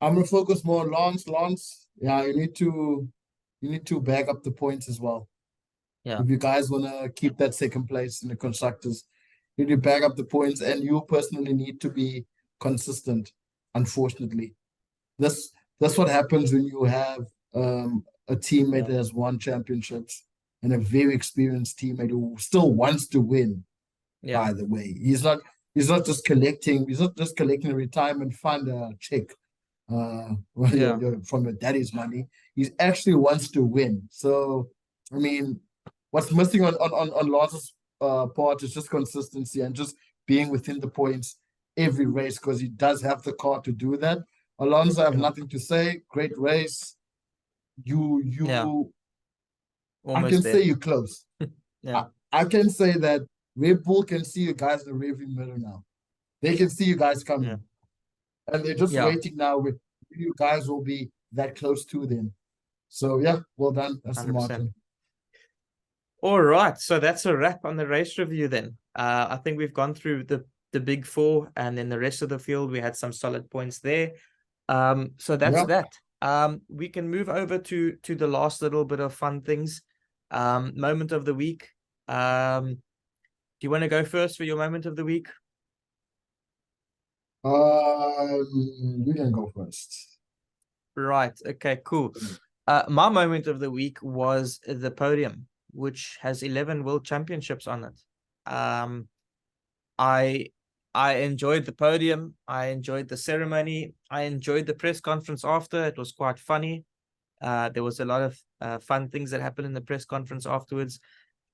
Speaker 2: I'm gonna focus more on Lance. Lance, yeah, you need to bag up the points as well.
Speaker 1: Yeah.
Speaker 2: If you guys wanna keep that second place in the constructors, you need to bag up the points, and you personally need to be consistent. Unfortunately, this that's what happens when you have a teammate
Speaker 1: Yeah.
Speaker 2: that has won championships and a very experienced teammate who still wants to win.
Speaker 1: Yeah.
Speaker 2: By the way, he's not just collecting. He's not just collecting a retirement fund check.
Speaker 1: Yeah.
Speaker 2: from your daddy's money. He actually wants to win. So, I mean, what's missing on Lance's part is just consistency and just being within the points every race because he does have the car to do that. Alonso, I have
Speaker 1: Yeah.
Speaker 2: nothing to say. Great race.
Speaker 1: Yeah.
Speaker 2: I
Speaker 1: Almost
Speaker 2: can say
Speaker 1: there.
Speaker 2: you're close.
Speaker 1: Yeah.
Speaker 2: I can say that Red Bull can see you guys in the rearview mirror now. They can see you guys
Speaker 1: Yeah.
Speaker 2: coming. And they're just
Speaker 1: Yeah.
Speaker 2: waiting now with you guys will be that close to them. So yeah, well done, Aston
Speaker 1: 100%.
Speaker 2: Martin.
Speaker 1: All right. So that's a wrap on the race review then. I think we've gone through the big four, and then the rest of the field, we had some solid points there. So that's
Speaker 2: Yeah.
Speaker 1: that. We can move over to the last little bit of fun things. Moment of the week. Do you want to go first for your moment of the week?
Speaker 2: You can go first.
Speaker 1: Right. Okay, cool. My moment of the week was the podium, which has 11 world championships on it. I enjoyed the podium. I enjoyed the ceremony. I enjoyed the press conference after. It was quite funny. There was a lot of fun things that happened in the press conference afterwards.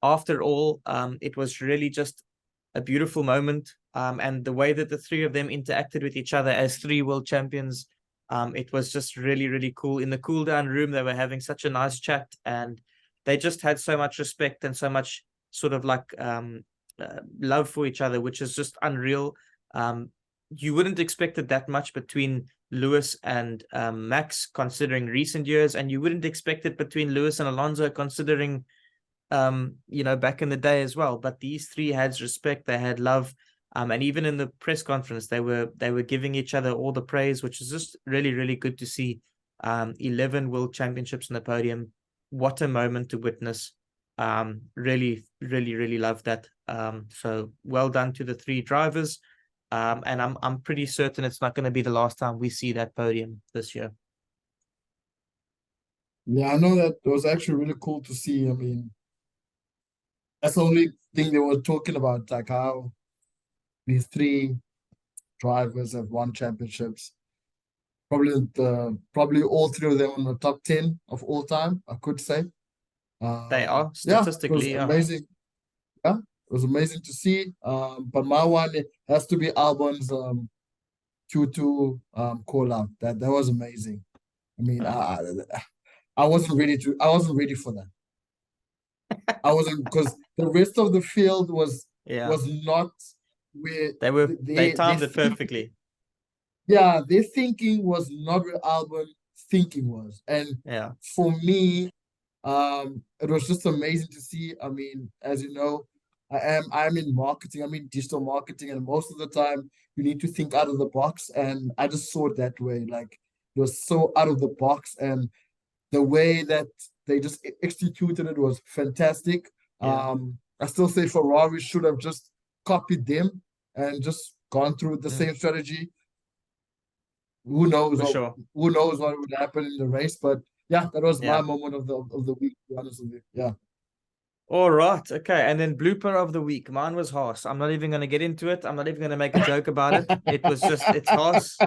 Speaker 1: After all, it was really just a beautiful moment. And the way that the three of them interacted with each other as three world champions, it was just really, really cool. In the cool down room, they were having such a nice chat, and they just had so much respect and so much sort of like love for each other, which is just unreal. You wouldn't expect it that much between Lewis and Max, considering recent years, and you wouldn't expect it between Lewis and Alonso, considering back in the day as well. But these three had respect, they had love, and even in the press conference, they were giving each other all the praise, which is just really, really good to see. 11 world championships on the podium. What a moment to witness. Really, really, really love that. So well done to the three drivers. And I'm pretty certain it's not going to be the last time we see that podium this year.
Speaker 2: Yeah, I know that it was actually really cool to see. I mean, that's the only thing they were talking about, like how these three drivers have won championships. Probably all three of them in the top 10 of all time, I could say.
Speaker 1: They are
Speaker 2: Yeah, it was
Speaker 1: statistically, yeah.
Speaker 2: amazing. Yeah, it was amazing to see. But my one has to be Albon's Q2 call out. That was amazing. I mean, I wasn't ready for that. I wasn't because the rest of the field was
Speaker 1: Yeah.
Speaker 2: not where
Speaker 1: they timed it perfectly.
Speaker 2: Yeah, their thinking was not where Albon's thinking was. And
Speaker 1: Yeah.
Speaker 2: for me, it was just amazing to see. I mean, as you know, I'm in marketing, I'm in digital marketing, and most of the time you need to think out of the box. And I just saw it that way. Like it was so out of the box, and the way that they just executed it was fantastic.
Speaker 1: Yeah.
Speaker 2: I still say Ferrari should have just copied them and just gone through the same strategy. Who knows
Speaker 1: For sure.
Speaker 2: who knows what would happen in the race, but yeah, that was my
Speaker 1: Yeah.
Speaker 2: moment of the week, to be honest with you. Yeah.
Speaker 1: All right. Okay. And then blooper of the week. Mine was Haas. I'm not even going to get into it. I'm not even going to make a joke about it. It was just, it's Haas.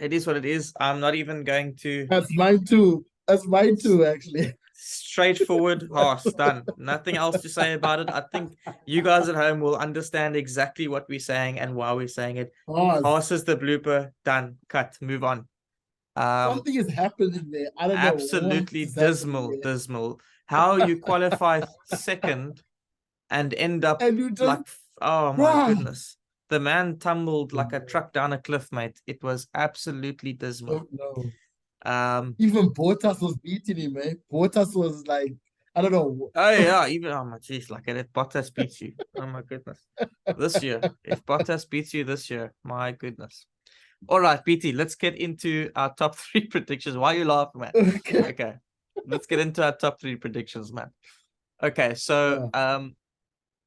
Speaker 1: It is what it is. I'm not even going to.
Speaker 2: That's mine too. That's mine too, actually.
Speaker 1: Straightforward, Haas, done. Nothing else to say about it. I think you guys at home will understand exactly what we're saying and why we're saying it. Haas is the blooper, done, cut, move on.
Speaker 2: Something is happening there. I don't know what
Speaker 1: Absolutely
Speaker 2: is happening there.
Speaker 1: dismal. How you qualify second and end up
Speaker 2: And you just,
Speaker 1: like, oh my
Speaker 2: bruh.
Speaker 1: goodness. The man tumbled like a truck down a cliff, mate. It was absolutely dismal.
Speaker 2: No. Even Bottas was beating him, man. Bottas was like, I don't know.
Speaker 1: Oh yeah, even oh my jeez, like if Bottas beats you, oh my goodness. This year, if Bottas beats you this year, my goodness. All right, BT, let's get into our top 3 predictions. Why are you laughing, man? Okay. Let's get into our top 3 predictions, man. Okay, so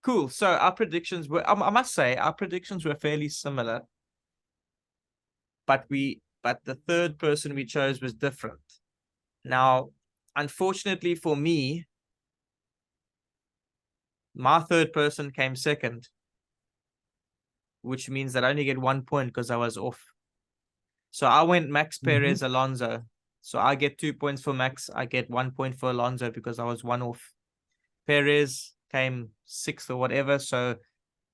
Speaker 1: cool. So our predictions were, I must say, our predictions were fairly similar, but the third person we chose was different. Now, unfortunately for me, my third person came second. which means that I only get 1 point because I was off. So I went Max Perez, Alonso. So I get 2 points for Max. I get 1 point for Alonso because I was one off. Perez came 6th or whatever, so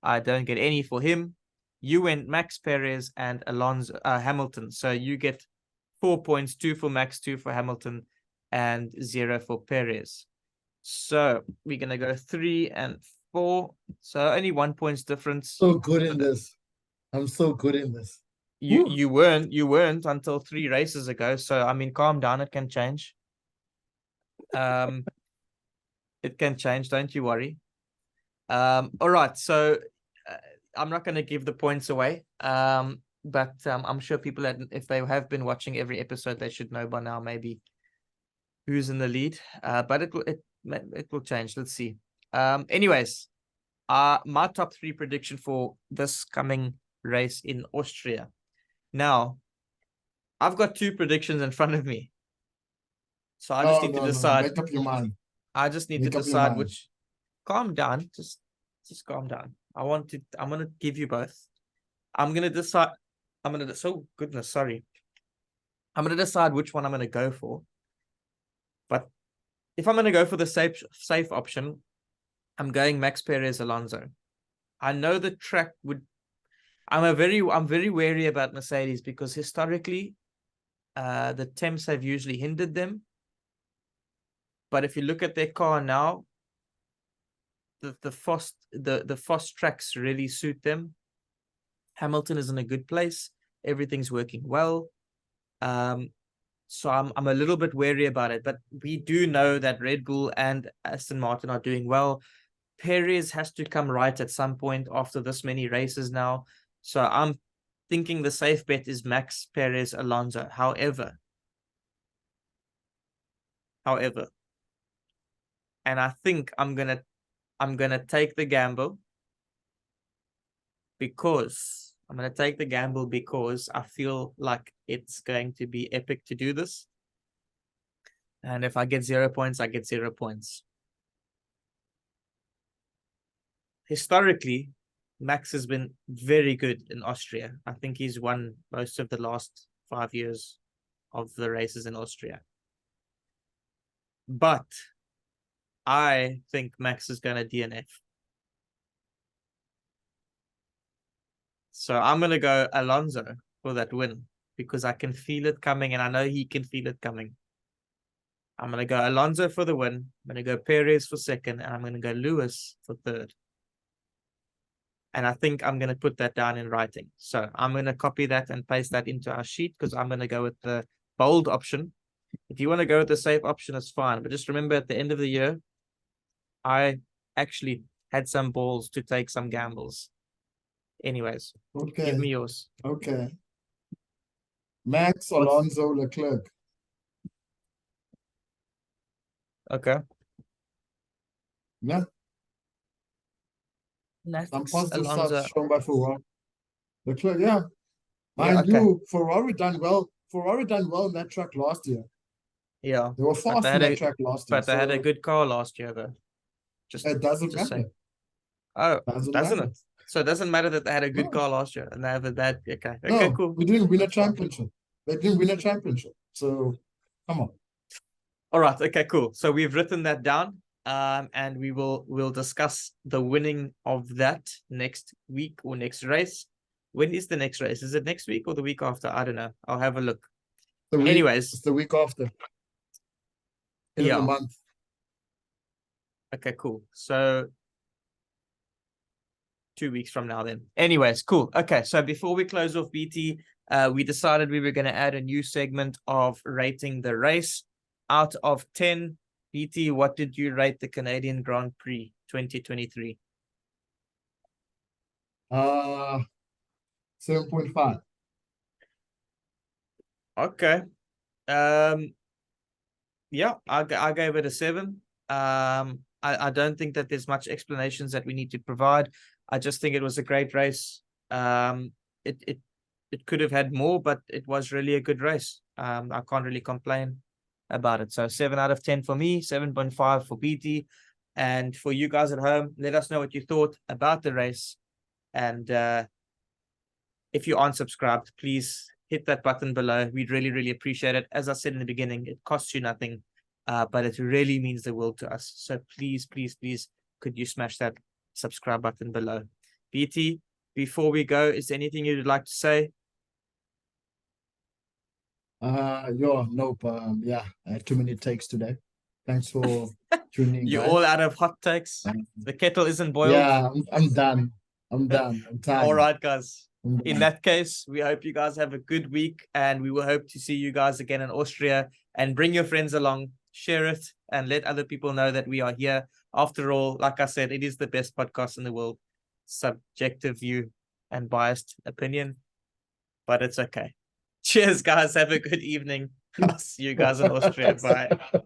Speaker 1: I don't get any for him. You went Max Perez and Alonso Hamilton. So you get 4 points, 2 for Max, 2 for Hamilton, and 0 for Perez. So we're gonna go 3 and 4. So only 1 point's difference.
Speaker 2: So good in this. I'm so good in this.
Speaker 1: You weren't until 3 races ago. So I mean, calm down. It can change. It can change. Don't you worry. All right. So I'm not going to give the points away. But I'm sure people if they have been watching every episode, they should know by now maybe who's in the lead. But it will change. Let's see. Anyways, my top 3 prediction for this coming race in Austria. Now, I've got 2 predictions in front of me. So I just need to decide.
Speaker 2: Make up your mind.
Speaker 1: I just need to decide which. Calm down. Just calm down. I'm gonna give you both. I'm gonna decide. Sorry. I'm gonna decide which one I'm gonna go for. But if I'm gonna go for the safe option, I'm going Max Perez Alonso. I know the track would. I'm very wary about Mercedes because historically, the temps have usually hindered them. But if you look at their car now, the fast tracks really suit them. Hamilton is in a good place. Everything's working well. So I'm a little bit wary about it. But we do know that Red Bull and Aston Martin are doing well. Perez has to come right at some point after this many races now. So I'm thinking the safe bet is Max Perez Alonso. However, and I think I'm gonna take the gamble because I feel like it's going to be epic to do this. And if I get 0 points, I get 0 points. Historically, Max has been very good in Austria. I think he's won most of the last 5 years of the races in Austria. But I think Max is going to DNF. So I'm going to go Alonso for that win because I can feel it coming and I know he can feel it coming. I'm going to go Alonso for the win. I'm going to go Perez for second and I'm going to go Lewis for third. And I think I'm going to put that down in writing. So I'm going to copy that and paste that into our sheet because I'm going to go with the bold option. If you want to go with the safe option, it's fine. But just remember at the end of the year, I actually had some balls to take some gambles. Anyways,
Speaker 2: Okay.
Speaker 1: Give me yours.
Speaker 2: Okay. Max, Alonso, Leclerc.
Speaker 1: Okay.
Speaker 2: Yeah.
Speaker 1: Max,
Speaker 2: Some positive
Speaker 1: Alonso.
Speaker 2: stuff shown by Ferrari. Leclerc, yeah.
Speaker 1: Yeah,
Speaker 2: Mind you, Ferrari done well. Ferrari done well in that track last year.
Speaker 1: Yeah.
Speaker 2: They were fast in that track last year.
Speaker 1: But they had a good car last year, though.
Speaker 2: It doesn't matter.
Speaker 1: Say. Oh, doesn't
Speaker 2: matter.
Speaker 1: it? So it doesn't matter that they had a good car last year and they have a bad. Okay.
Speaker 2: No,
Speaker 1: Okay, cool.
Speaker 2: we didn't win a championship. They didn't win a championship. So come on.
Speaker 1: All right. Okay, cool. So we've written that down. And we'll discuss the winning of that next week or next race. When is the next race? Is it next week or the week after? I don't know. I'll have a look. Anyways,
Speaker 2: it's the week after. In the month.
Speaker 1: Okay, cool. So 2 weeks from now then. Anyways, cool. Okay, so before we close off BT, we decided we were going to add a new segment of rating the race. Out of 10, BT, what did you rate the Canadian Grand Prix 2023?
Speaker 2: 7.5.
Speaker 1: Okay. Yeah, I gave it a 7. I don't think that there's much explanations that we need to provide. I just think it was a great race. It could have had more, but it was really a good race. I can't really complain about it. So 7 out of 10 for me, 7.5 for BT. And for you guys at home, let us know what you thought about the race. And if you aren't subscribed, please hit that button below. We'd really, really appreciate it. As I said in the beginning, it costs you nothing, but it really means the world to us. So please, please, please, could you smash that subscribe button below? BT, before we go, is there anything you'd like to say?
Speaker 2: Nope. Yeah, I had too many takes today. Thanks for tuning in,
Speaker 1: You're
Speaker 2: guys.
Speaker 1: all out of hot takes. The kettle isn't boiled.
Speaker 2: Yeah, I'm done. I'm done. I'm tired.
Speaker 1: All right, guys.
Speaker 2: I'm
Speaker 1: In
Speaker 2: done.
Speaker 1: that case, we hope you guys have a good week, and we will hope to see you guys again in Austria. And bring your friends along, share it, and let other people know that we are here. After all, like I said, it is the best podcast in the world. Subjective view and biased opinion, but it's okay. Cheers, guys. Have a good evening. I'll see you guys in Austria. Bye.